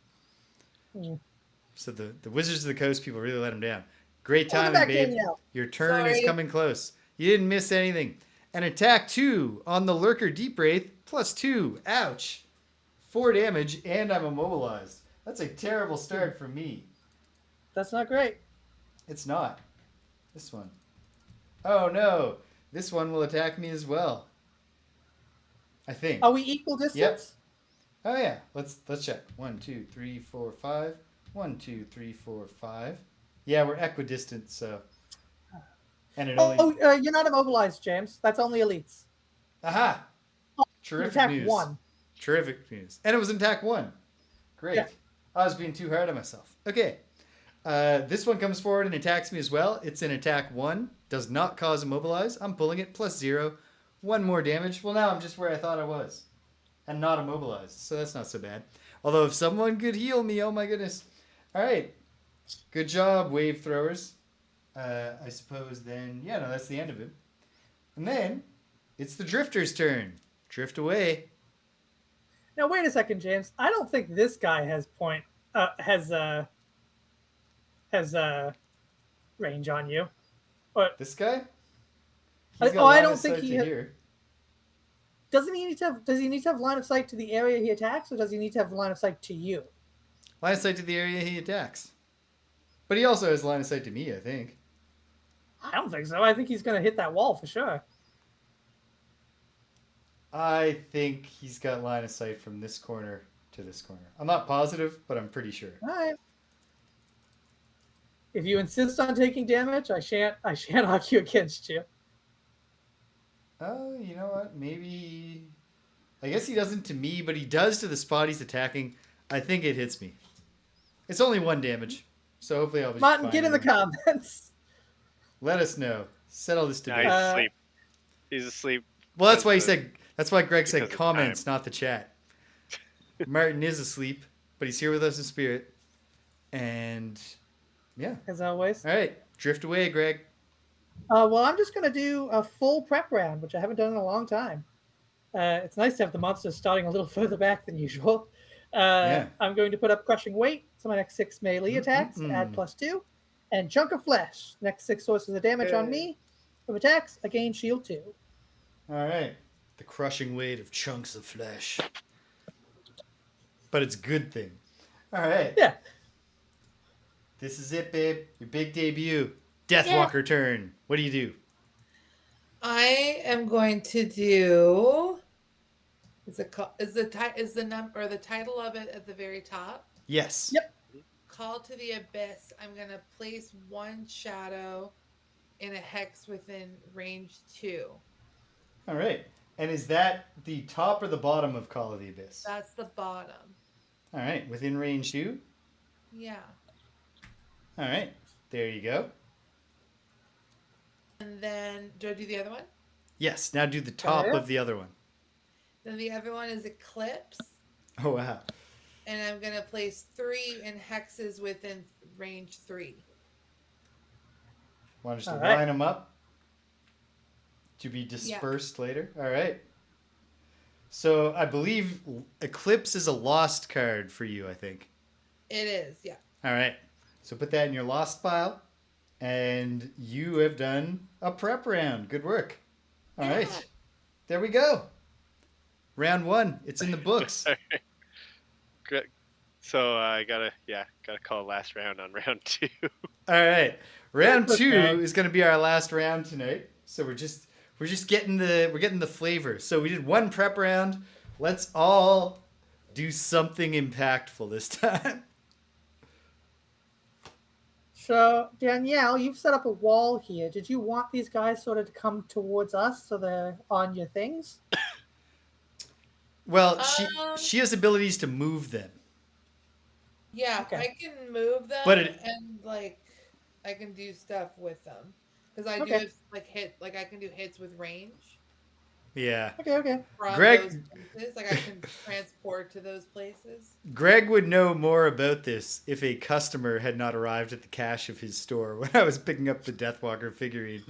So the Wizards of the Coast people really let him down. Great timing, babe. Your turn is coming close. You didn't miss anything. An attack 2 on the Lurker Deep Wraith, +2. Ouch. 4 damage, and I'm immobilized. That's a terrible start for me. That's not great. It's not. This one. Oh no. This one will attack me as well. I think. Are we equal distance? Yep. Oh yeah, let's check. 1, 2, 3, 4, 5. 1, 2, 3, 4, 5. Yeah, we're equidistant, so. And it only. You're not immobilized, James. That's only elites. Aha! Terrific Attack news. 1. Terrific news. And it was in attack 1. Great. Yeah. I was being too hard on myself. Okay. This one comes forward and attacks me as well. It's in attack 1. Does not cause immobilize. I'm pulling it. +0. 1 more damage. Well, now I'm just where I thought I was. And not immobilized. So that's not so bad. Although if someone could heal me, oh my goodness. All right. Good job, wave throwers. I suppose then, yeah, no, that's the end of it. And then it's the drifter's turn. Drift away. Now wait a second, James. I don't think this guy has range on you. But This guy? I line don't of think sight he to ha- here. Does he need to have line of sight to the area he attacks, or does he need to have line of sight to you? Line of sight to the area he attacks. But he also has line of sight to me, I think. I don't think so. I think he's going to hit that wall for sure. I think he's got line of sight from this corner to this corner. I'm not positive, but I'm pretty sure. All right. If you insist on taking damage, I shan't argue against you. Oh, you know what? Maybe. I guess he doesn't to me, but he does to the spot he's attacking. I think it hits me. It's only 1 damage, so hopefully I'll be Martin, fine get in the here. comments. Let us know. Settle this debate. He's asleep. He's asleep. Well, that's why he said. That's why Greg said because of comments, time. not the chat. Martin is asleep, but he's here with us in spirit. And yeah. As always. All right, drift away, Greg. Well, I'm just going to do a full prep round, which I haven't done in a long time. It's nice to have the monsters starting a little further back than usual. I'm going to put up Crushing Weight, so my next 6 melee attacks, add +2. And Chunk of Flesh, next 6 sources of damage on me. From attacks, I gain shield 2. All right. The crushing weight of chunks of flesh. But it's a good thing. All right. Yeah. This is it, babe. Your big debut. Deathwalker turn. What do you do? I am going to do. Is the number or the title of it at the very top? Yes. Yep. Call to the Abyss. I'm going to place 1 shadow in a hex within range 2. All right. And is that the top or the bottom of Call of the Abyss? That's the bottom. All right. Within range 2? Yeah. All right. There you go. And then, do I do the other one? Yes. Now do the top Okay. of the other one. Then the other one is Eclipse. Oh, wow. And I'm going to place 3 in hexes within range 3. Want us to All right. line them up to be dispersed later? All right. So I believe Eclipse is a lost card for you, I think. It is, yeah. All right. So put that in your lost pile. And you have done a prep round. Good work. All right. There we go. Round 1. It's in the books. Good. So I gotta call last round on round 2. All right. Round That's 2 okay. is going to be our last round tonight. So we're just getting the flavor. So we did 1 prep round. Let's all do something impactful this time. So, Danielle, you've set up a wall here. Did you want these guys sort of to come towards us so they're on your things? Well, she has abilities to move them. Yeah, Okay. I can move them But and like I can do stuff with them. Because I do Okay. have I can do hits with range Yeah. Okay. from Greg- those places. Like I can transport to those places. Greg would know more about this if a customer had not arrived at the cache of his store when I was picking up the Deathwalker figurine.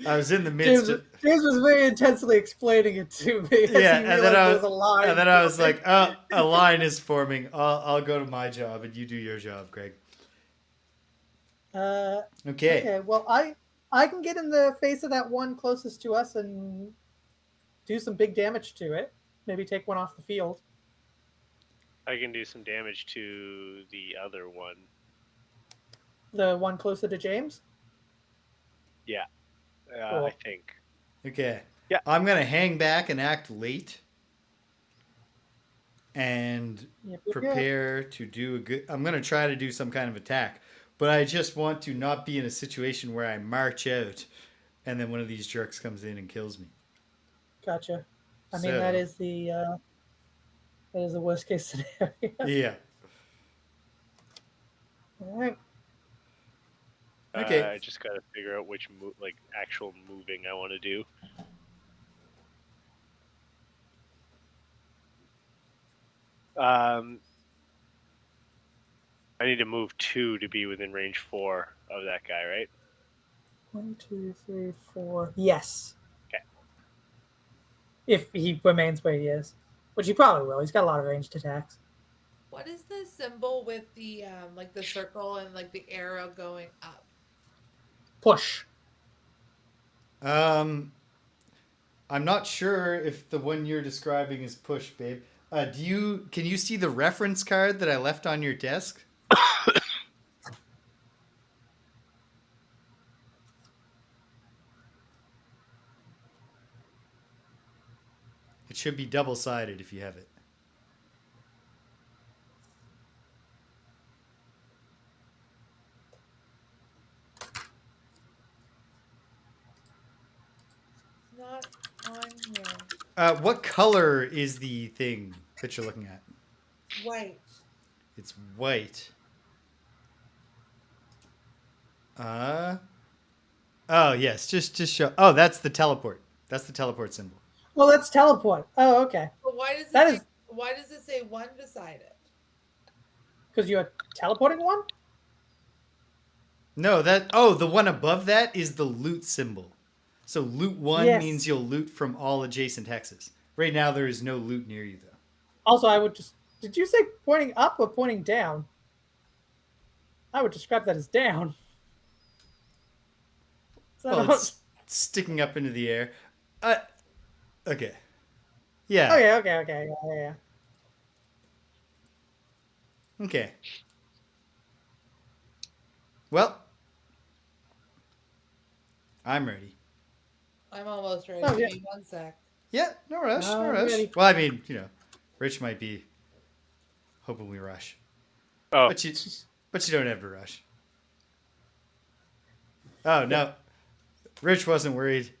I was in the midst of... James was very intensely explaining it to me. Yeah, As he and realized then there was a line. and then I was like, oh, a line is forming. I'll go to my job and you do your job, Greg. Okay. Okay, well, I can get in the face of that one closest to us and do some big damage to it. Maybe take one off the field. I can do some damage to the other one. The one closer to James? Yeah. Cool. I think. Okay. Yeah. I'm going to hang back and act late. and Yep. prepare to do a good. I'm going to try to do some kind of attack, but I just want to not be in a situation where I march out and then one of these jerks comes in and kills me. Gotcha. I mean, So, that is the worst case scenario. yeah. All right. Okay. I just got to figure out which actual moving I want to do. I need to move 2 to be within range 4 of that guy, right? 1, 2, 3, 4. Yes. Okay. If he remains where he is, which he probably will. He's got a lot of ranged attacks. What is the symbol with the like the circle and like the arrow going up? Push. I'm not sure if the one you're describing is push, babe. Can you see the reference card that I left on your desk? It should be double-sided if you have it. Not on here. What color is the thing that you're looking at? White. It's white. Oh yes, just show. Oh, that's the teleport. That's the teleport symbol. Well, that's teleport. Oh, okay. But why does it say 1 beside it? Because you're teleporting one? No, the one above that is the loot symbol. So loot 1 means you'll loot from all adjacent hexes. Right now there is no loot near you though. Also, I would just did you say pointing up or pointing down? I would describe that as down. Well, it's sticking up into the air. Okay. Yeah. Okay. Yeah. Okay. Well, I'm ready. I'm almost ready. Oh, yeah. Give me 1 sec. Yeah, no rush, no rush. Ready. Well, I mean, Rich might be hoping we rush. Oh, But you don't have to rush. Oh, no. Rich wasn't worried.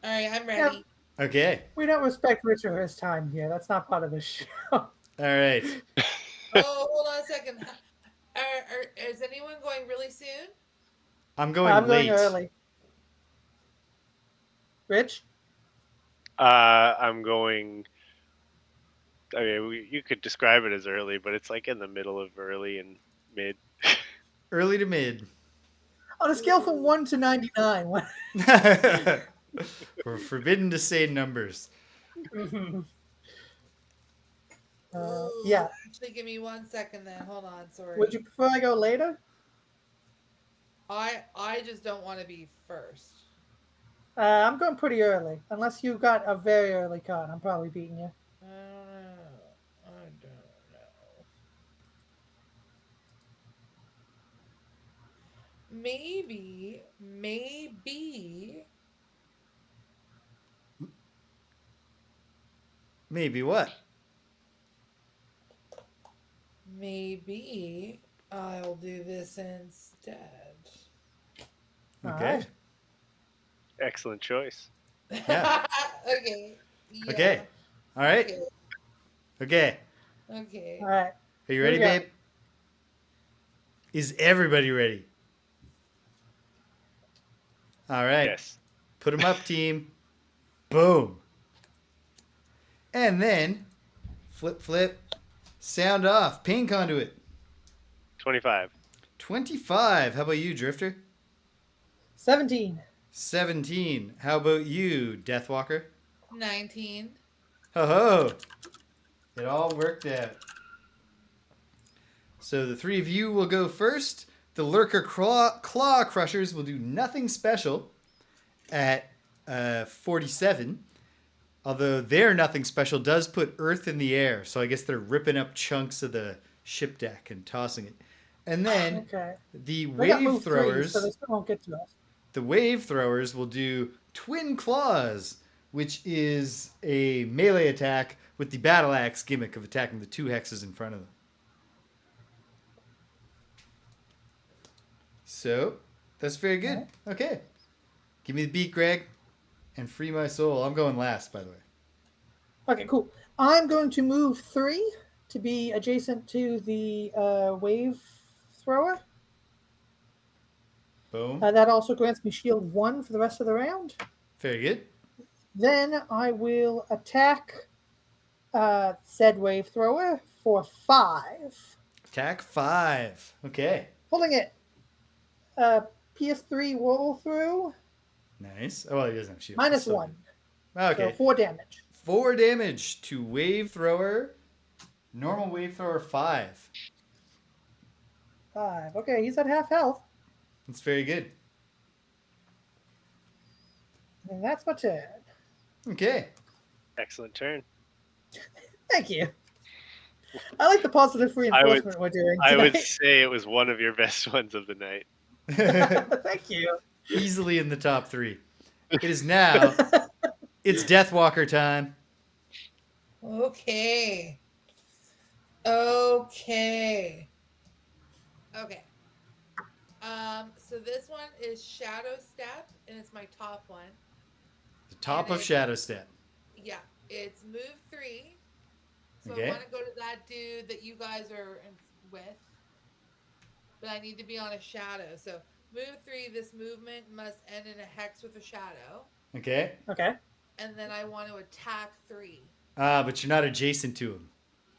All right, I'm ready. Okay. We don't respect Richard or his time here. That's not part of the show. All right. Oh, hold on a second. Is anyone going really soon? I'm going late. Going early. Rich? I'm going. I mean, you could describe it as early, but it's like in the middle of early and mid. Early to mid. On a scale from 1 to 99. We're forbidden to say numbers. Yeah. Actually, give me 1 second then. Hold on. Sorry. Would you prefer I go later? I just don't want to be first. I'm going pretty early. Unless you got a very early card, I'm probably beating you. I don't know. Maybe. Maybe what? Maybe I'll do this instead. Okay. Right. Excellent choice. Yeah. Okay. Yeah. Okay. All right. Okay. Okay. All right. Are you ready, babe? Is everybody ready? All right. Yes. Put them up, team. Boom. And then flip, sound off. Pain conduit. 25. 25. How about you, Drifter? 17. 17. How about you, Deathwalker? 19. Ho ho. It all worked out. So the 3 of you will go first. The Lurker Claw Crushers will do nothing special at 47. Although their nothing special does put Earth in the air. So I guess they're ripping up chunks of the ship deck and tossing it. And then the Wave Throwers... 3, so they still won't get to us. The Wave Throwers will do Twin Claws, which is a melee attack, with the battle axe gimmick of attacking the 2 hexes in front of them. So, that's very good. Okay. Give me the beat, Greg, and free my soul. I'm going last, by the way. Okay, cool. I'm going to move 3 to be adjacent to the wave thrower. Boom. That also grants me shield 1 for the rest of the round. Very good. Then I will attack said wave thrower for 5. Attack 5. Okay. Pulling it. PS3 roll through. Nice. Oh, well, he doesn't have shield. Minus 1. Okay. So 4 damage. 4 damage to wave thrower. Normal wave thrower 5. 5. Okay, he's at half health. That's very good. And that's my turn. Okay. Excellent turn. Thank you. I like the positive reinforcement we're doing tonight. I would say it was one of your best ones of the night. Thank you. Easily in the top 3. It is now. It's Deathwalker time. Okay. Okay. So this one is Shadow Step, and it's my top one. The top of Shadow Step. Yeah, it's move 3. So Okay. I want to go to that dude that you guys are with, but I need to be on a shadow. So move 3. This movement must end in a hex with a shadow. Okay. Okay. And then I want to attack 3. But you're not adjacent to him.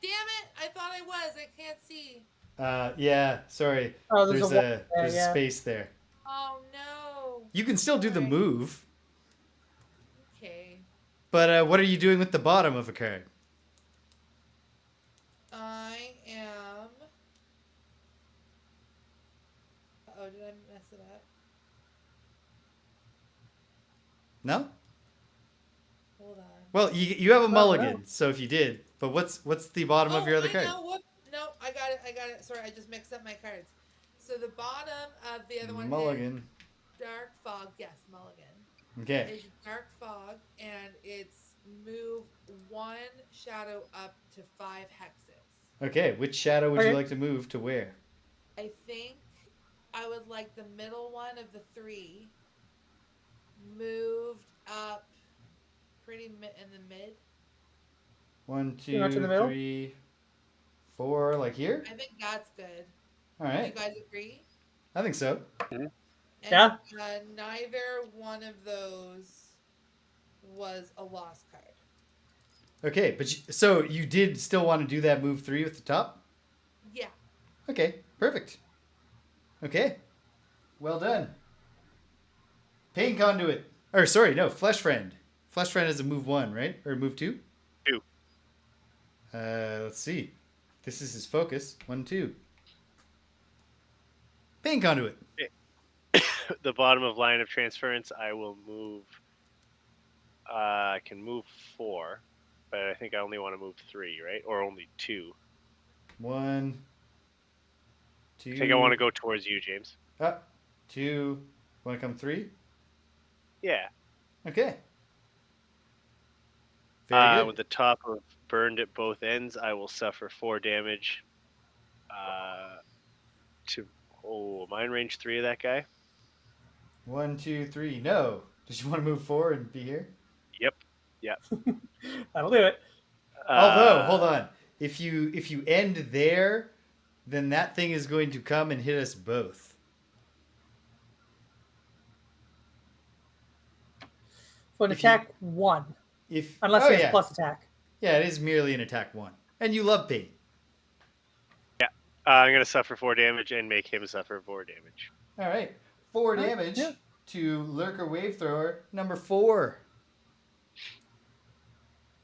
Damn it! I thought I was. I can't see. Yeah. Sorry. Oh, there's a space there. Oh no. You can still do the move. Okay. But what are you doing with the bottom of a card? I am. Oh, did I mess it up? No. Hold on. Well, you have a mulligan, no. so if you did, but what's the bottom of your other card? No, I got it. Sorry, I just mixed up my cards. So the bottom of the other one Mulligan. is Dark Fog. Yes, Mulligan. Okay. It's Dark Fog, and it's move 1 shadow up to 5 hexes. Okay, which shadow would you like to move to where? I think I would like the middle one of the 3 moved up pretty in the mid. 1, Too much in the 2, middle? 3, 4, like here? I think that's good. All Do right. you guys agree? I think so. And, Yeah. Neither one of those was a lost card. Okay, but so you did still want to do that move 3 with the top? Yeah. Okay, perfect. Okay, well done. Pain Conduit. Or sorry, no, Flesh Friend. Flesh Friend is a move 1, right? Or move 2? 2. Let's see. This is his focus. 1, 2. Pain Conduit. The bottom of line of transference, I will move. I can move 4, but I think I only want to move 3, right? Or only 2. 1, 2. I think I want to go towards you, James. 2. Want to come 3? Yeah. Okay. Very good. With the top of burned at both ends, I will suffer 4 damage. Mine range 3 of that guy. 1, 2, 3. No. Did you want to move 4 and be here? Yep. That'll do it. Although, hold on. If you end there, then that thing is going to come and hit us both. For an attack 1. Unless it's plus attack. Yeah, it is merely an attack 1. And you love pain. Yeah. I'm going to suffer 4 damage and make him suffer 4 damage. All right. 4 damage to Lurker Wave Thrower, number 4.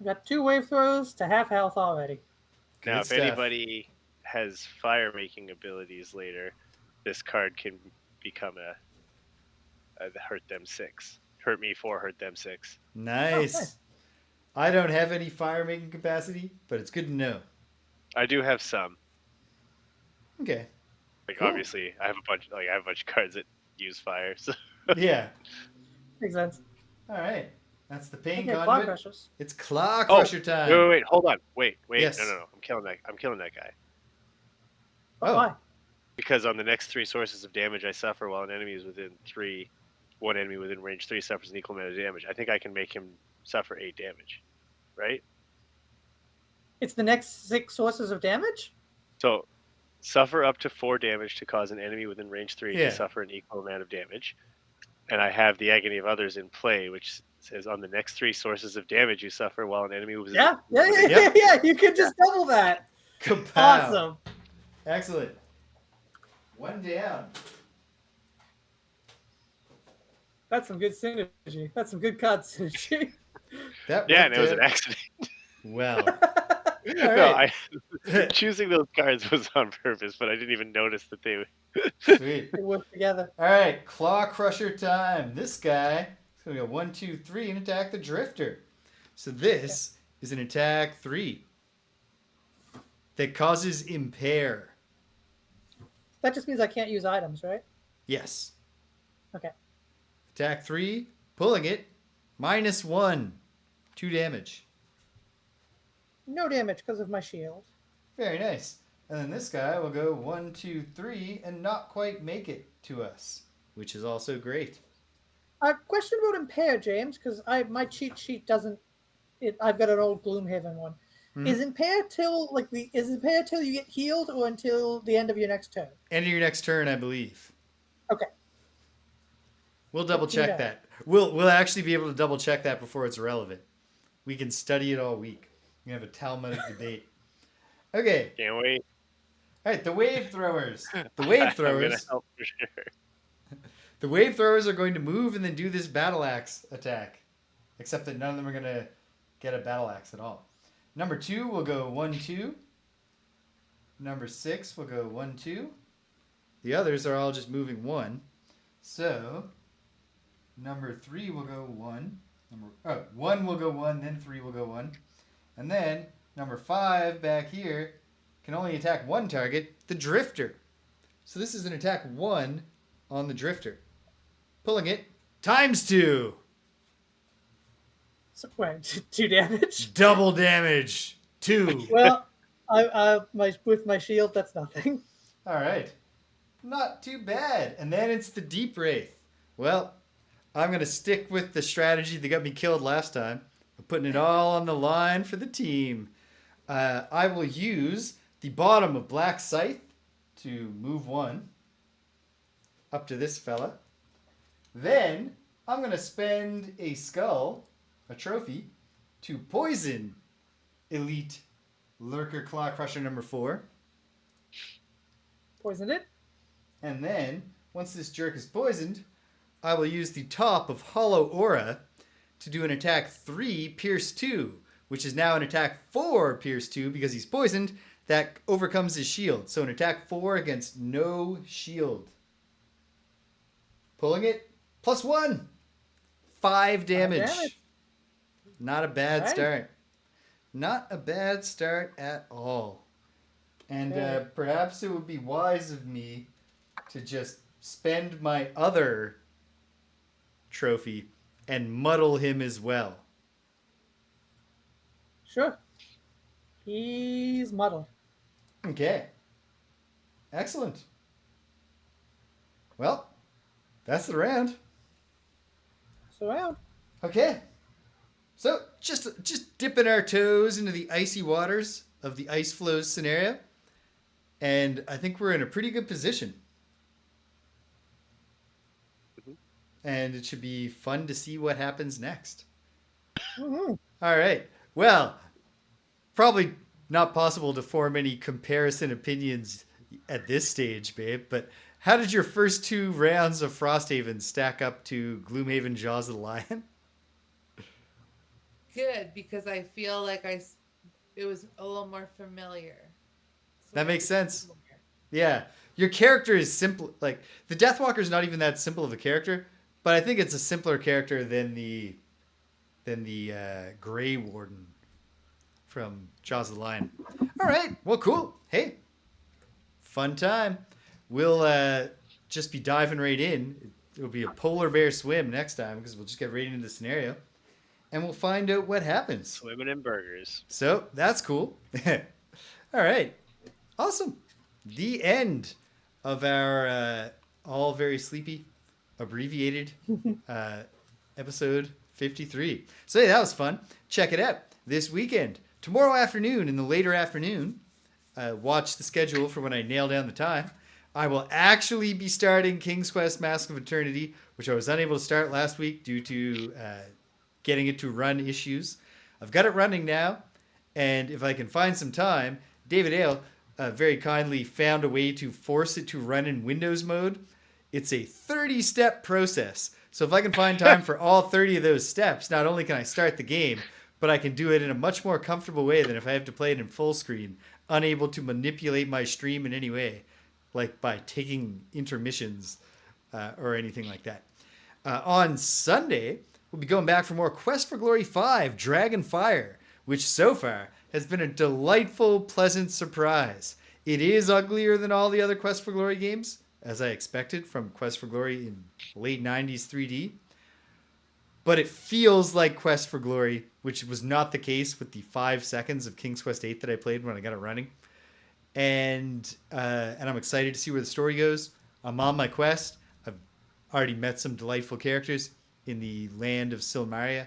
We got 2 wave throws to half health already. Good Now, if stuff. anybody has fire-making abilities later, this card can become a hurt them 6. Hurt me 4, hurt them 6. Nice. nice. I don't have any fire making capacity, but it's good to know. I do have some. Okay. Cool. Obviously, I have a bunch of cards that use fire. So. Yeah. Makes sense. All right. That's the pain Okay, claw conduit. crushers. It's Claw Crusher time. Wait, hold on. Wait. Yes. No. I'm killing that guy. Oh, why? Because on the next 3 sources of damage I suffer while an enemy is within 3, one enemy within range 3 suffers an equal amount of damage. I think I can make him suffer 8 damage, right? It's the next 6 sources of damage? So, suffer up to 4 damage to cause an enemy within range 3 Yeah. to suffer an equal amount of damage. And I have the Agony of Others in play, which says on the next 3 sources of damage you suffer while an enemy was... Yeah. You can just double that. Kapow. Awesome. Excellent. 1 down. That's some good synergy. That's some good card synergy. And it was an accident. Well. No, choosing those cards was on purpose, but I didn't even notice that they... Sweet. They work together. All right, Claw Crusher time. This guy is going to go 1, 2, 3 and attack the Drifter. So this is an attack 3 that causes impair. That just means I can't use items, right? Yes. Okay. Attack 3, pulling it, -1, 2 damage. No damage because of my shield. Very nice. And then this guy will go 1, 2, 3 and not quite make it to us, which is also great. Question about impair, James, because my cheat sheet doesn't. I've got an old Gloomhaven one. Hmm? Is impair till you get healed or until the end of your next turn? End of your next turn, I believe. Okay. We'll double check that. We'll actually be able to double check that before it's relevant. We can study it all week. We can have a Talmudic debate. Okay. Can't wait. All right, the Wave Throwers. The Wave Throwers. I'm gonna help for sure. The Wave Throwers are going to move and then do this Battle Axe attack. Except that none of them are going to get a Battle Axe at all. Number 2 will go 1, 2. Number 6 will go 1, 2. The others are all just moving 1. So, number 3 will go 1. 1 will go 1, then 3 will go 1. And then, number 5 back here can only attack 1 target, the Drifter. So this is an attack 1 on the Drifter. Pulling it, ×2. So, wait, 2 damage? Double damage, 2. Well, with my shield, that's nothing. All right. Not too bad. And then it's the Deep Wraith. Well, I'm going to stick with the strategy that got me killed last time. I'm putting it all on the line for the team. I will use the bottom of Black Scythe to move 1 up to this fella. Then I'm going to spend a skull, a trophy, to poison Elite Lurker Claw Crusher number 4. Poisoned it. And then, once this jerk is poisoned, I will use the top of Hollow Aura to do an attack 3, Pierce 2, which is now an attack 4, Pierce 2, because he's poisoned. That overcomes his shield. So an attack 4 against no shield. Pulling it, +1. 5 damage. Not a bad start. Not a bad start at all. And perhaps it would be wise of me to just spend my other trophy and muddle him as well. Sure. He's muddled. Okay. Excellent. Well, that's the round. So round. Okay. So just dipping our toes into the icy waters of the Ice Floes scenario. And I think we're in a pretty good position. And it should be fun to see what happens next. Mm-hmm. All right. Well, probably not possible to form any comparison opinions at this stage, babe, but how did your first 2 rounds of Frosthaven stack up to Gloomhaven Jaws of the Lion? Good, because I feel like it was a little more familiar. That makes sense. Yeah. Your character is simple. Like, the Deathwalker is not even that simple of a character, but I think it's a simpler character than the Grey Warden from Jaws of the Lion. All right. Well, cool. Hey, fun time. We'll just be diving right in. It'll be a polar bear swim next time because we'll just get right into the scenario. and we'll find out what happens. Swimming in burgers. So that's cool. All right. Awesome. The end of our all very sleepy, abbreviated episode 53. So yeah, that was fun. Check it out this weekend. Tomorrow afternoon, in the later afternoon, watch the schedule for when I nail down the time. I will actually be starting King's Quest Mask of Eternity, which I was unable to start last week due to getting it to run issues. I've got it running now, and if I can find some time, David Ale very kindly found a way to force it to run in Windows mode. It's a 30-step process. So if I can find time for all 30 of those steps, not only can I start the game, but I can do it in a much more comfortable way than if I have to play it in full screen, unable to manipulate my stream in any way, like by taking intermissions or anything like that. On Sunday, we'll be going back for more Quest for Glory 5, Dragonfire, which so far has been a delightful, pleasant surprise. It is uglier than all the other Quest for Glory games, as I expected from Quest for Glory in late 90s 3D. But it feels like Quest for Glory, which was not the case with the 5 seconds of King's Quest 8 that I played when I got it running. And I'm excited to see where the story goes. I'm on my quest. I've already met some delightful characters in the land of Silmaria,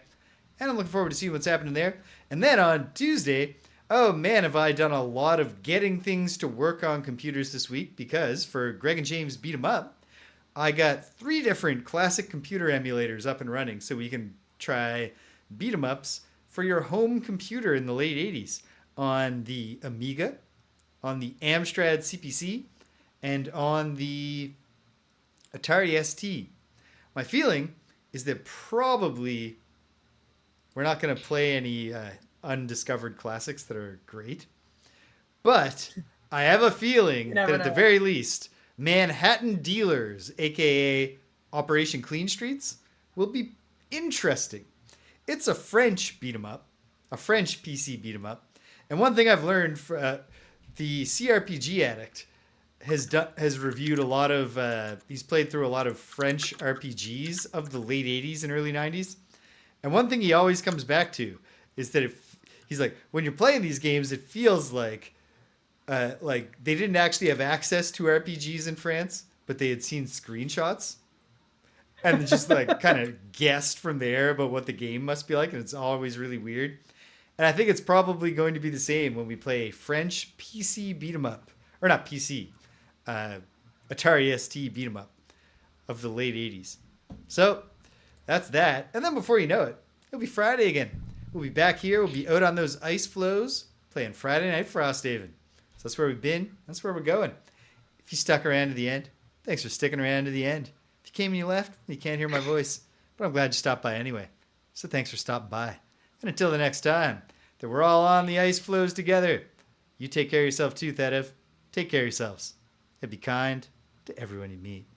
and I'm looking forward to seeing what's happening there. And then on Tuesday, oh man, have I done a lot of getting things to work on computers this week, because for Greg and James Beat 'em Up, I got 3 different classic computer emulators up and running, so we can try beat 'em ups for your home computer in the late 80s on the Amiga, on the Amstrad CPC, and on the Atari ST. My feeling is that probably we're not going to play any undiscovered classics that are great. But I have a feeling that at the very least, Manhattan Dealers, a.k.a. Operation Clean Streets, will be interesting. It's a French beat 'em up, a French PC beat 'em up. And one thing I've learned, the CRPG Addict has reviewed a lot of, he's played through a lot of French RPGs of the late 80s and early 90s. And one thing he always comes back to is that he's like, when you're playing these games, it feels like they didn't actually have access to RPGs in France, but they had seen screenshots and just like kind of guessed from there about what the game must be like. And it's always really weird. And I think it's probably going to be the same when we play a French PC beat 'em up, or not PC, Atari ST beat 'em up of the late 80s. So that's that. And then before you know it, it'll be Friday again. We'll be back here. We'll be out on those ice floes playing Friday Night Frosthaven. So that's where we've been. That's where we're going. If you stuck around to the end, thanks for sticking around to the end. If you came and you left, you can't hear my voice. But I'm glad you stopped by anyway. So thanks for stopping by. And until the next time that we're all on the ice floes together, you take care of yourself too, Thedev. Take care of yourselves. And be kind to everyone you meet.